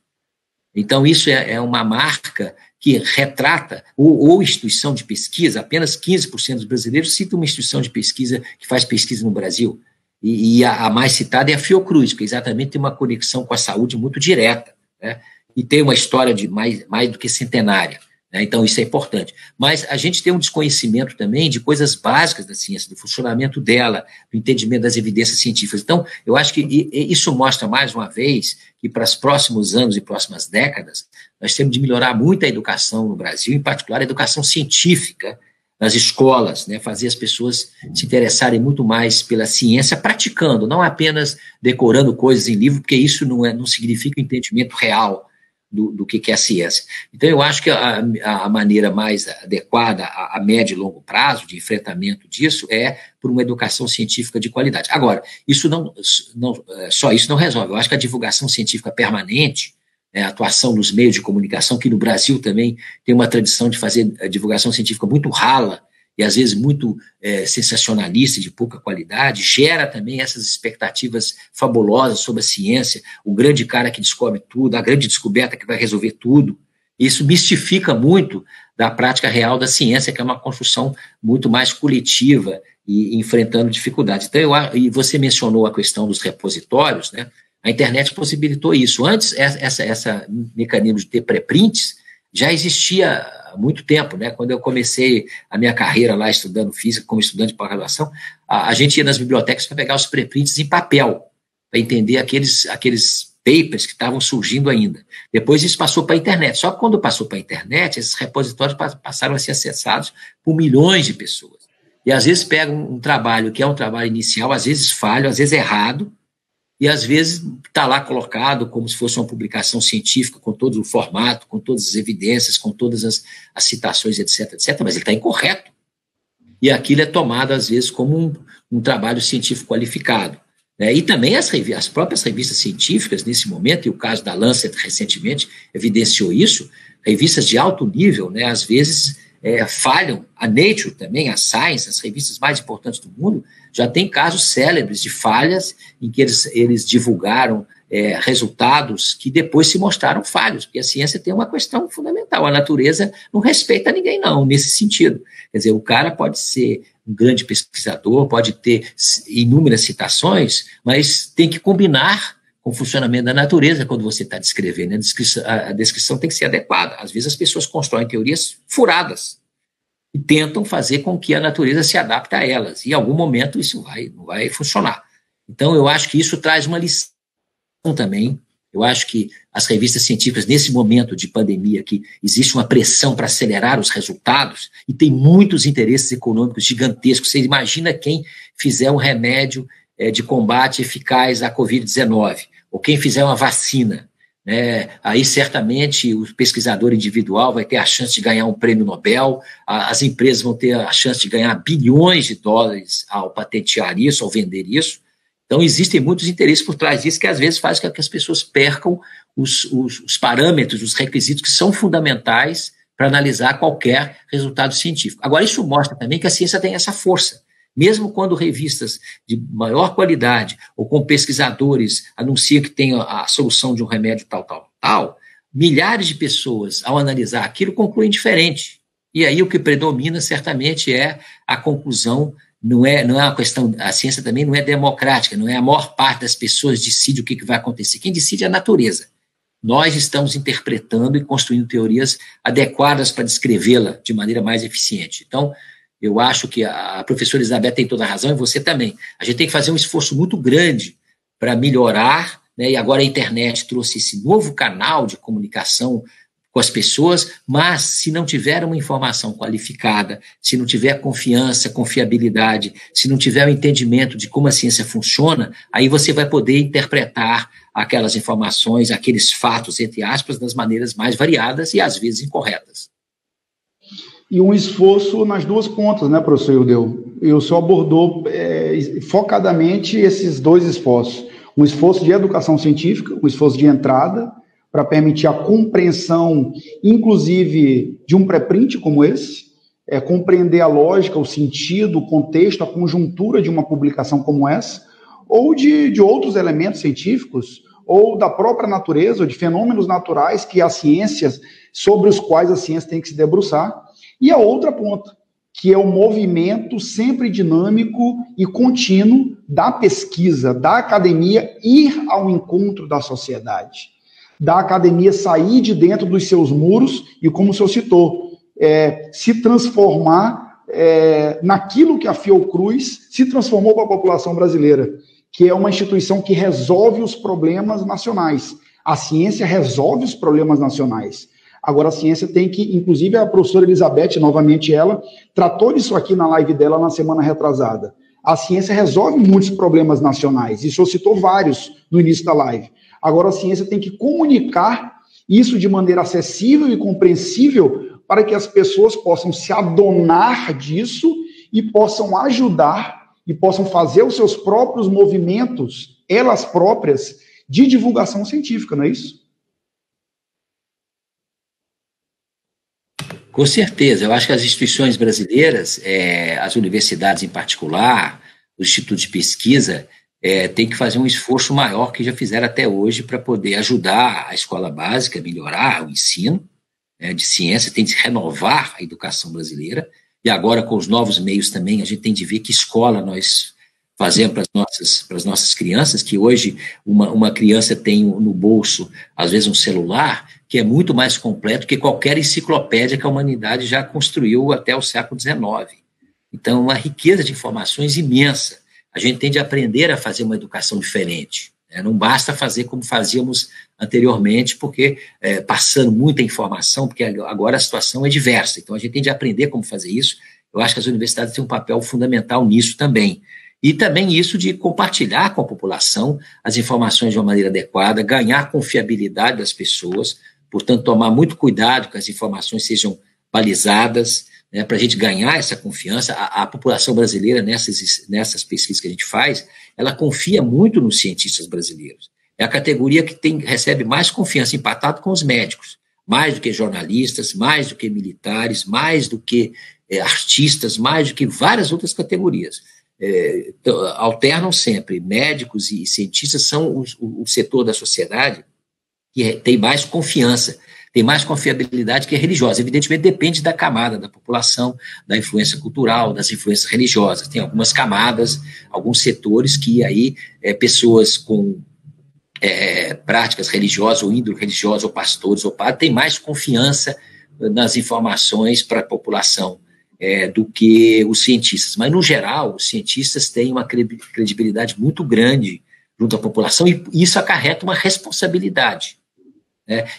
Então, isso é uma marca que retrata, ou instituição de pesquisa, apenas 15% dos brasileiros citam uma instituição de pesquisa que faz pesquisa no Brasil. E a mais citada é a Fiocruz, que exatamente tem uma conexão com a saúde muito direta, né? E tem uma história de mais do que centenária, né? Então, isso é importante. Mas a gente tem um desconhecimento também de coisas básicas da ciência, do funcionamento dela, do entendimento das evidências científicas. Então, eu acho que isso mostra, mais uma vez, que para os próximos anos e próximas décadas, nós temos de melhorar muito a educação no Brasil, em particular a educação científica nas escolas, né? Fazer as pessoas se interessarem muito mais pela ciência, praticando, não apenas decorando coisas em livro, porque isso não significa o entendimento real do que é a ciência. Então, eu acho que a maneira mais adequada a médio e longo prazo de enfrentamento disso é por uma educação científica de qualidade. Agora, só isso não resolve. Eu acho que a divulgação científica permanente, a atuação nos meios de comunicação, que no Brasil também tem uma tradição de fazer a divulgação científica muito rala e às vezes muito sensacionalista, de pouca qualidade, gera também essas expectativas fabulosas sobre a ciência, o grande cara que descobre tudo, a grande descoberta que vai resolver tudo. Isso mistifica muito da prática real da ciência, que é uma construção muito mais coletiva e enfrentando dificuldades. Então, e você mencionou a questão dos repositórios, né? A internet possibilitou isso. Antes, essa mecanismo de ter pré-prints já existia há muito tempo, né? Quando eu comecei a minha carreira lá estudando física, como estudante de pós-graduação, a gente ia nas bibliotecas para pegar os pré-prints em papel, para entender aqueles papers que estavam surgindo ainda. Depois isso passou para a internet. Só que quando passou para a internet, esses repositórios passaram a ser acessados por milhões de pessoas. E às vezes pegam um trabalho que é um trabalho inicial, às vezes falho, às vezes errado, e às vezes está lá colocado como se fosse uma publicação científica, com todo o formato, com todas as evidências, com todas as citações, etc., mas ele está incorreto. E aquilo é tomado, às vezes, como um trabalho científico qualificado. Né? E também as próprias revistas científicas, nesse momento, e o caso da Lancet recentemente evidenciou isso, revistas de alto nível, né, às vezes falham. A Nature também, a Science, as revistas mais importantes do mundo, já tem casos célebres de falhas em que eles divulgaram resultados que depois se mostraram falhos, porque a ciência tem uma questão fundamental, a natureza não respeita ninguém não, nesse sentido. Quer dizer, o cara pode ser um grande pesquisador, pode ter inúmeras citações, mas tem que combinar com o funcionamento da natureza quando você está descrevendo. A descrição tem que ser adequada. Às vezes as pessoas constroem teorias furadas e tentam fazer com que a natureza se adapte a elas. E em algum momento isso não vai funcionar. Então, eu acho que isso traz uma lição também. Eu acho que as revistas científicas, nesse momento de pandemia, que existe uma pressão para acelerar os resultados, e tem muitos interesses econômicos gigantescos. Você imagina quem fizer um remédio de combate eficaz à Covid-19, ou quem fizer uma vacina, né? Aí certamente o pesquisador individual vai ter a chance de ganhar um prêmio Nobel, as empresas vão ter a chance de ganhar bilhões de dólares ao patentear isso, ao vender isso. Então, existem muitos interesses por trás disso que, às vezes, faz com que as pessoas percam os parâmetros, os requisitos que são fundamentais para analisar qualquer resultado científico. Agora, isso mostra também que a ciência tem essa força. Mesmo quando revistas de maior qualidade ou com pesquisadores anunciam que tem a solução de um remédio tal, milhares de pessoas, ao analisar aquilo, concluem diferente. E aí o que predomina, certamente, é a conclusão. Não é uma questão, a ciência também não é democrática, não é a maior parte das pessoas decide o que vai acontecer. Quem decide é a natureza. Nós estamos interpretando e construindo teorias adequadas para descrevê-la de maneira mais eficiente. Então, eu acho que a professora Elizabeth tem toda a razão, e você também. A gente tem que fazer um esforço muito grande para melhorar, né? E agora a internet trouxe esse novo canal de comunicação com as pessoas, mas se não tiver uma informação qualificada, se não tiver confiança, confiabilidade, se não tiver o entendimento de como a ciência funciona, aí você vai poder interpretar aquelas informações, aqueles fatos, entre aspas, das maneiras mais variadas e às vezes incorretas. E um esforço nas duas pontas, né, professor Ildeu? E o senhor abordou focadamente esses dois esforços. Um esforço de educação científica, um esforço de entrada, para permitir a compreensão, inclusive, de um pré-print como esse, compreender a lógica, o sentido, o contexto, a conjuntura de uma publicação como essa, ou de outros elementos científicos, ou da própria natureza, ou de fenômenos naturais que as ciências, sobre os quais a ciência tem que se debruçar. E a outra ponta, que é o movimento sempre dinâmico e contínuo da pesquisa, da academia ir ao encontro da sociedade, da academia sair de dentro dos seus muros e, como o senhor citou, se transformar naquilo que a Fiocruz se transformou para a população brasileira, que é uma instituição que resolve os problemas nacionais. A ciência resolve os problemas nacionais. Agora, a ciência tem que, inclusive a professora Elizabeth, novamente ela, tratou disso aqui na live dela na semana retrasada. A ciência resolve muitos problemas nacionais, e o senhor citou vários no início da live. Agora, a ciência tem que comunicar isso de maneira acessível e compreensível para que as pessoas possam se adonar disso e possam ajudar e possam fazer os seus próprios movimentos, elas próprias, de divulgação científica, não é isso? Com certeza. Eu acho que as instituições brasileiras, as universidades em particular, os institutos de pesquisa, tem que fazer um esforço maior que já fizeram até hoje para poder ajudar a escola básica a melhorar o ensino de ciência, tem de renovar a educação brasileira, e agora com os novos meios também a gente tem de ver que escola nós fazemos para as nossas crianças, que hoje uma criança tem no bolso, às vezes, um celular que é muito mais completo que qualquer enciclopédia que a humanidade já construiu até o século XIX. Então, uma riqueza de informações imensa. A gente tem de aprender a fazer uma educação diferente. Não basta fazer como fazíamos anteriormente, porque passando muita informação, porque agora a situação é diversa. Então, a gente tem de aprender como fazer isso. Eu acho que as universidades têm um papel fundamental nisso também. E também isso de compartilhar com a população as informações de uma maneira adequada, ganhar confiabilidade das pessoas, portanto, tomar muito cuidado que as informações sejam balizadas, para a gente ganhar essa confiança. A população brasileira, nessas pesquisas que a gente faz, ela confia muito nos cientistas brasileiros. É a categoria que recebe mais confiança, empatado com os médicos, mais do que jornalistas, mais do que militares, mais do que artistas, mais do que várias outras categorias. Alternam sempre. Médicos e cientistas são o setor da sociedade que tem mais confiança, tem mais confiabilidade que a religiosa. Evidentemente, depende da camada da população, da influência cultural, das influências religiosas. Tem algumas camadas, alguns setores que aí pessoas com práticas religiosas ou índole religiosa, ou pastores ou padres, têm mais confiança nas informações para a população do que os cientistas. Mas, no geral, os cientistas têm uma credibilidade muito grande junto à população, e isso acarreta uma responsabilidade.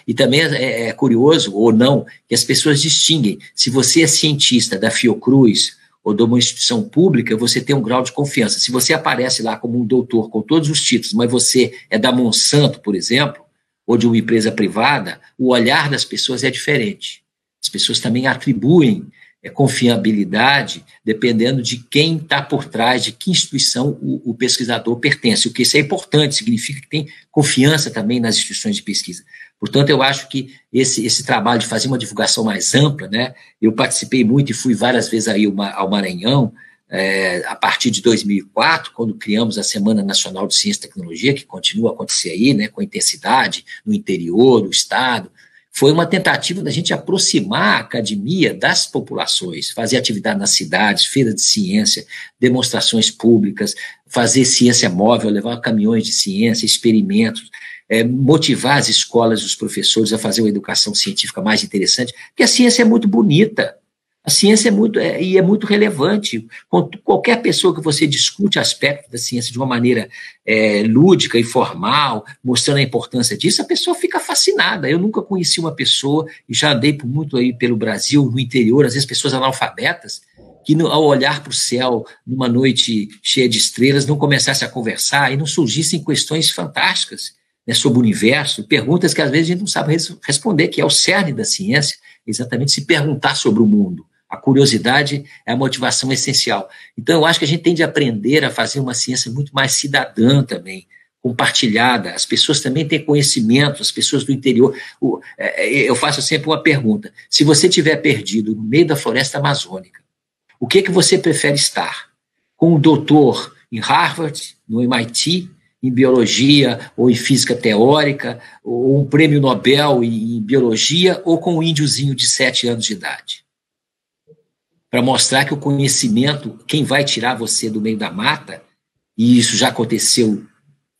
E também é curioso, ou não, que as pessoas distinguem. Se você é cientista da Fiocruz ou de uma instituição pública, você tem um grau de confiança. Se você aparece lá como um doutor com todos os títulos, mas você é da Monsanto, por exemplo, ou de uma empresa privada, o olhar das pessoas é diferente. As pessoas também atribuem confiabilidade dependendo de quem está por trás, de que instituição o pesquisador pertence. O que isso é importante, significa que tem confiança também nas instituições de pesquisa. Portanto, eu acho que esse trabalho de fazer uma divulgação mais ampla, né, eu participei muito e fui várias vezes aí ao Maranhão, a partir de 2004, quando criamos a Semana Nacional de Ciência e Tecnologia, que continua a acontecer aí, né, com intensidade, no interior, no estado. Foi uma tentativa da gente aproximar a academia das populações, fazer atividade nas cidades, feiras de ciência, demonstrações públicas, fazer ciência móvel, levar caminhões de ciência, experimentos, motivar as escolas e os professores a fazer uma educação científica mais interessante, porque a ciência é muito bonita. A ciência é muito relevante. Qualquer pessoa que você discute aspectos da ciência de uma maneira lúdica e formal, mostrando a importância disso, a pessoa fica fascinada. Eu nunca conheci uma pessoa, e já andei muito aí pelo Brasil, no interior, às vezes pessoas analfabetas, que ao olhar para o céu numa noite cheia de estrelas, não começassem a conversar e não surgissem questões fantásticas, né, sobre o universo, perguntas que às vezes a gente não sabe responder, que é o cerne da ciência, exatamente se perguntar sobre o mundo. A curiosidade é a motivação essencial. Então, eu acho que a gente tem de aprender a fazer uma ciência muito mais cidadã também, compartilhada. As pessoas também têm conhecimento, as pessoas do interior. Eu faço sempre uma pergunta. Se você estiver perdido no meio da floresta amazônica, o que você prefere estar? Com um doutor em Harvard, no MIT, em biologia ou em física teórica, ou um prêmio Nobel em biologia, ou com um índiozinho de 7 anos de idade? Para mostrar que o conhecimento, quem vai tirar você do meio da mata, e isso já aconteceu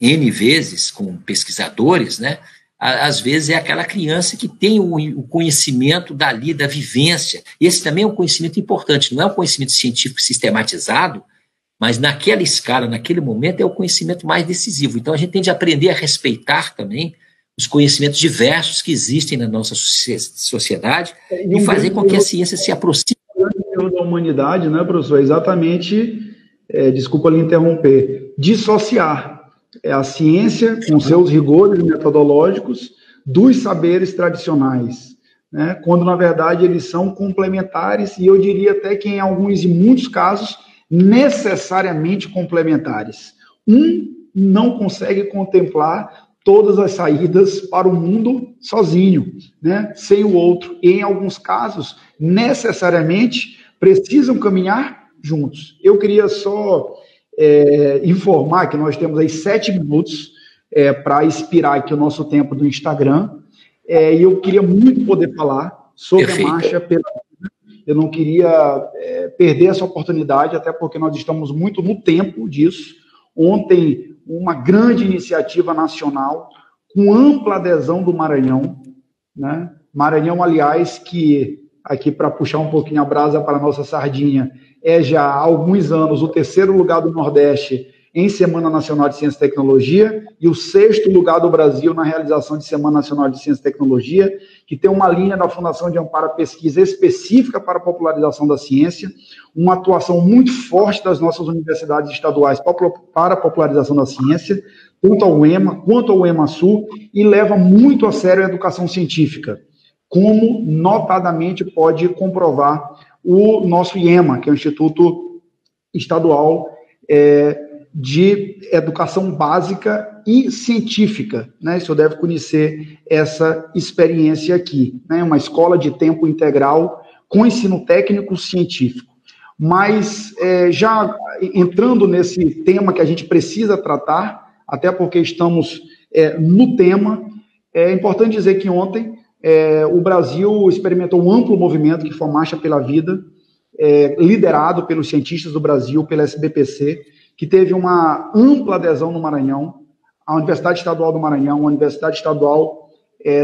N vezes com pesquisadores, né? Às vezes é aquela criança que tem o conhecimento dali, da vivência. Esse também é um conhecimento importante, não é um conhecimento científico sistematizado, mas naquela escala, naquele momento, é o conhecimento mais decisivo. Então, a gente tem de aprender a respeitar também os conhecimentos diversos que existem na nossa sociedade e fazer com que a ciência se aproxime da humanidade, né, professor? Exatamente, desculpa lhe interromper, dissociar a ciência com seus rigores metodológicos dos saberes tradicionais, né, quando, na verdade, eles são complementares e eu diria até que, em alguns e muitos casos, necessariamente complementares. Um não consegue contemplar todas as saídas para o mundo sozinho, né, sem o outro. E, em alguns casos, necessariamente precisam caminhar juntos. Eu queria só informar que nós temos aí 7 minutos para expirar aqui o nosso tempo do Instagram, e eu queria muito poder falar sobre a Marcha pela Vida. Eu não queria perder essa oportunidade, até porque nós estamos muito no tempo disso. Ontem, uma grande iniciativa nacional, com ampla adesão do Maranhão, né? Maranhão, aliás, que, aqui para puxar um pouquinho a brasa para a nossa sardinha, já há alguns anos o 3º lugar do Nordeste em Semana Nacional de Ciência e Tecnologia e o 6º lugar do Brasil na realização de Semana Nacional de Ciência e Tecnologia, que tem uma linha da Fundação de Amparo à Pesquisa específica para a popularização da ciência, uma atuação muito forte das nossas universidades estaduais para a popularização da ciência, tanto ao EMA quanto ao EMA-Sul, e leva muito a sério a educação científica, como notadamente pode comprovar o nosso IEMA, que é o Instituto Estadual de Educação Básica e Científica, né? O senhor deve conhecer essa experiência aqui, né? Uma escola de tempo integral com ensino técnico científico. Mas, já entrando nesse tema que a gente precisa tratar, até porque estamos no tema, é importante dizer que ontem o Brasil experimentou um amplo movimento que foi a Marcha pela Vida, liderado pelos cientistas do Brasil, pela SBPC, que teve uma ampla adesão no Maranhão, a Universidade Estadual do Maranhão, a Universidade Estadual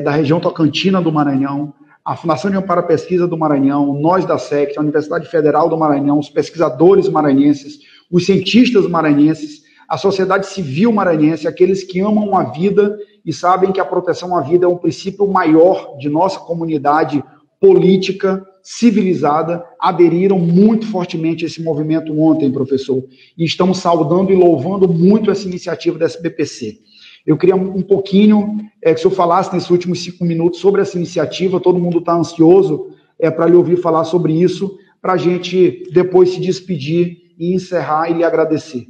da região Tocantina do Maranhão, a Fundação de Amparo à Pesquisa do Maranhão, nós da SECT, a Universidade Federal do Maranhão, os pesquisadores maranhenses, os cientistas maranhenses, a sociedade civil maranhense, aqueles que amam a vida e sabem que a proteção à vida é um princípio maior de nossa comunidade política, civilizada, aderiram muito fortemente a esse movimento ontem, professor, e estamos saudando e louvando muito essa iniciativa da SBPC. Eu queria um pouquinho que o senhor falasse nesses últimos 5 minutos sobre essa iniciativa, todo mundo está ansioso para lhe ouvir falar sobre isso, para a gente depois se despedir e encerrar e lhe agradecer.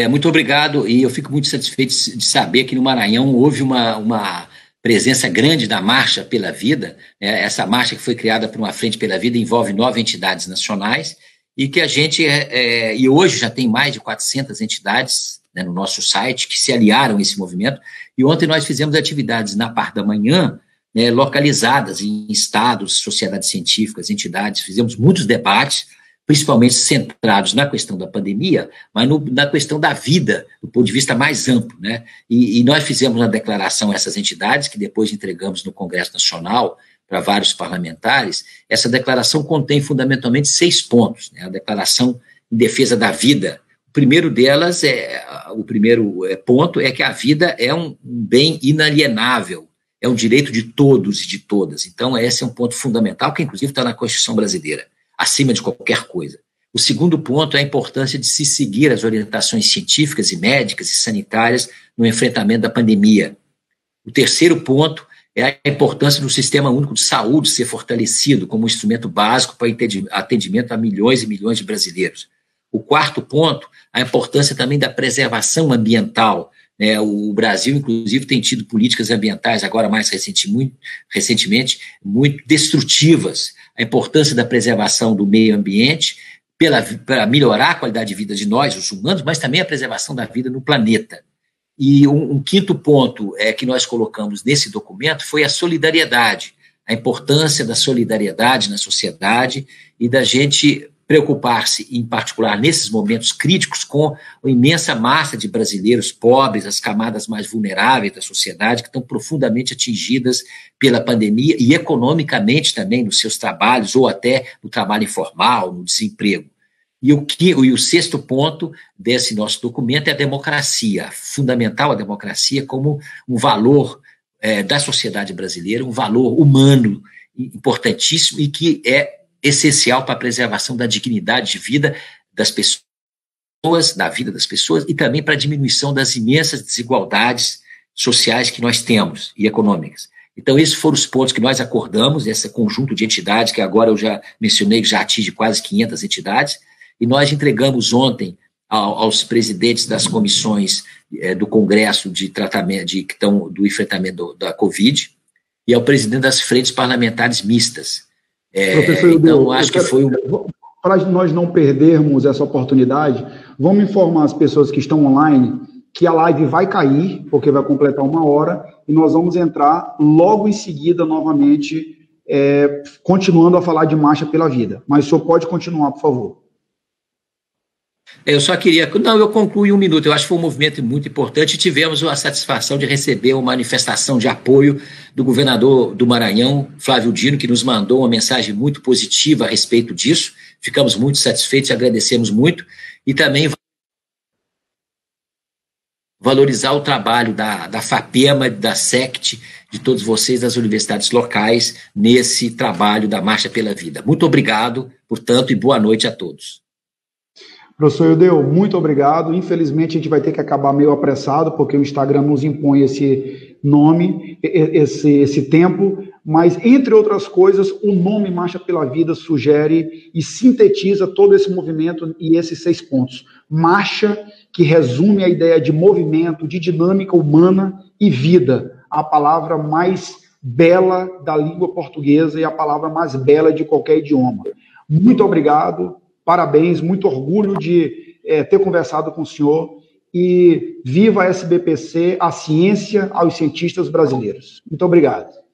Muito obrigado, e eu fico muito satisfeito de saber que no Maranhão houve uma presença grande da Marcha pela Vida. Essa marcha que foi criada por uma Frente pela Vida envolve 9 entidades nacionais, e que a gente, e hoje já tem mais de 400 entidades, né, no nosso site, que se aliaram a esse movimento, e ontem nós fizemos atividades na parte da manhã, né, localizadas em estados, sociedades científicas, entidades, fizemos muitos debates, principalmente centrados na questão da pandemia, mas na questão da vida, do ponto de vista mais amplo, né? E nós fizemos uma declaração a essas entidades, que depois entregamos no Congresso Nacional para vários parlamentares. Essa declaração contém fundamentalmente 6 pontos, né? A declaração em defesa da vida. O primeiro delas ponto é que a vida é um bem inalienável, é um direito de todos e de todas. Então, esse é um ponto fundamental, que inclusive está na Constituição brasileira, acima de qualquer coisa. O segundo ponto é a importância de se seguir as orientações científicas e médicas e sanitárias no enfrentamento da pandemia. O terceiro ponto é a importância do Sistema Único de Saúde ser fortalecido como instrumento básico para atendimento a milhões e milhões de brasileiros. O quarto ponto, a importância também da preservação ambiental. O Brasil, inclusive, tem tido políticas ambientais, agora mais recentemente, muito destrutivas. A importância da preservação do meio ambiente para melhorar a qualidade de vida de nós, os humanos, mas também a preservação da vida no planeta. E um quinto ponto que nós colocamos nesse documento foi a solidariedade, a importância da solidariedade na sociedade e da gente preocupar-se, em particular, nesses momentos críticos, com a imensa massa de brasileiros pobres, as camadas mais vulneráveis da sociedade, que estão profundamente atingidas pela pandemia e economicamente também nos seus trabalhos, ou até no trabalho informal, no desemprego. E o sexto ponto desse nosso documento é a democracia, fundamental a democracia como um valor da sociedade brasileira, um valor humano importantíssimo e que é essencial para a preservação da dignidade de vida das pessoas, da vida das pessoas, e também para a diminuição das imensas desigualdades sociais que nós temos e econômicas. Então, esses foram os pontos que nós acordamos, esse conjunto de entidades, que agora eu já mencionei, que já atinge quase 500 entidades, e nós entregamos ontem aos presidentes das comissões do Congresso de tratamento, que estão do enfrentamento da Covid, e ao presidente das frentes parlamentares mistas. Professor Eudeu, acho que foi para nós não perdermos essa oportunidade, vamos informar as pessoas que estão online que a live vai cair, porque vai completar 1 hora, e nós vamos entrar logo em seguida, novamente, continuando a falar de Marcha pela Vida. Mas o senhor pode continuar, por favor. Eu só queria... Não, eu concluo em 1 minuto. Eu acho que foi um movimento muito importante e tivemos a satisfação de receber uma manifestação de apoio do governador do Maranhão, Flávio Dino, que nos mandou uma mensagem muito positiva a respeito disso. Ficamos muito satisfeitos e agradecemos muito. E também valorizar o trabalho da FAPEMA, da SECT, de todos vocês das universidades locais, nesse trabalho da Marcha pela Vida. Muito obrigado, portanto, e boa noite a todos. Professor Eudeu, muito obrigado. Infelizmente, a gente vai ter que acabar meio apressado, porque o Instagram nos impõe esse nome, esse tempo, mas, entre outras coisas, o nome Marcha pela Vida sugere e sintetiza todo esse movimento e esses 6 pontos. Marcha, que resume a ideia de movimento, de dinâmica humana e vida, a palavra mais bela da língua portuguesa e a palavra mais bela de qualquer idioma. Muito obrigado. Parabéns, muito orgulho de ter conversado com o senhor e viva a SBPC, a ciência aos cientistas brasileiros. Muito obrigado.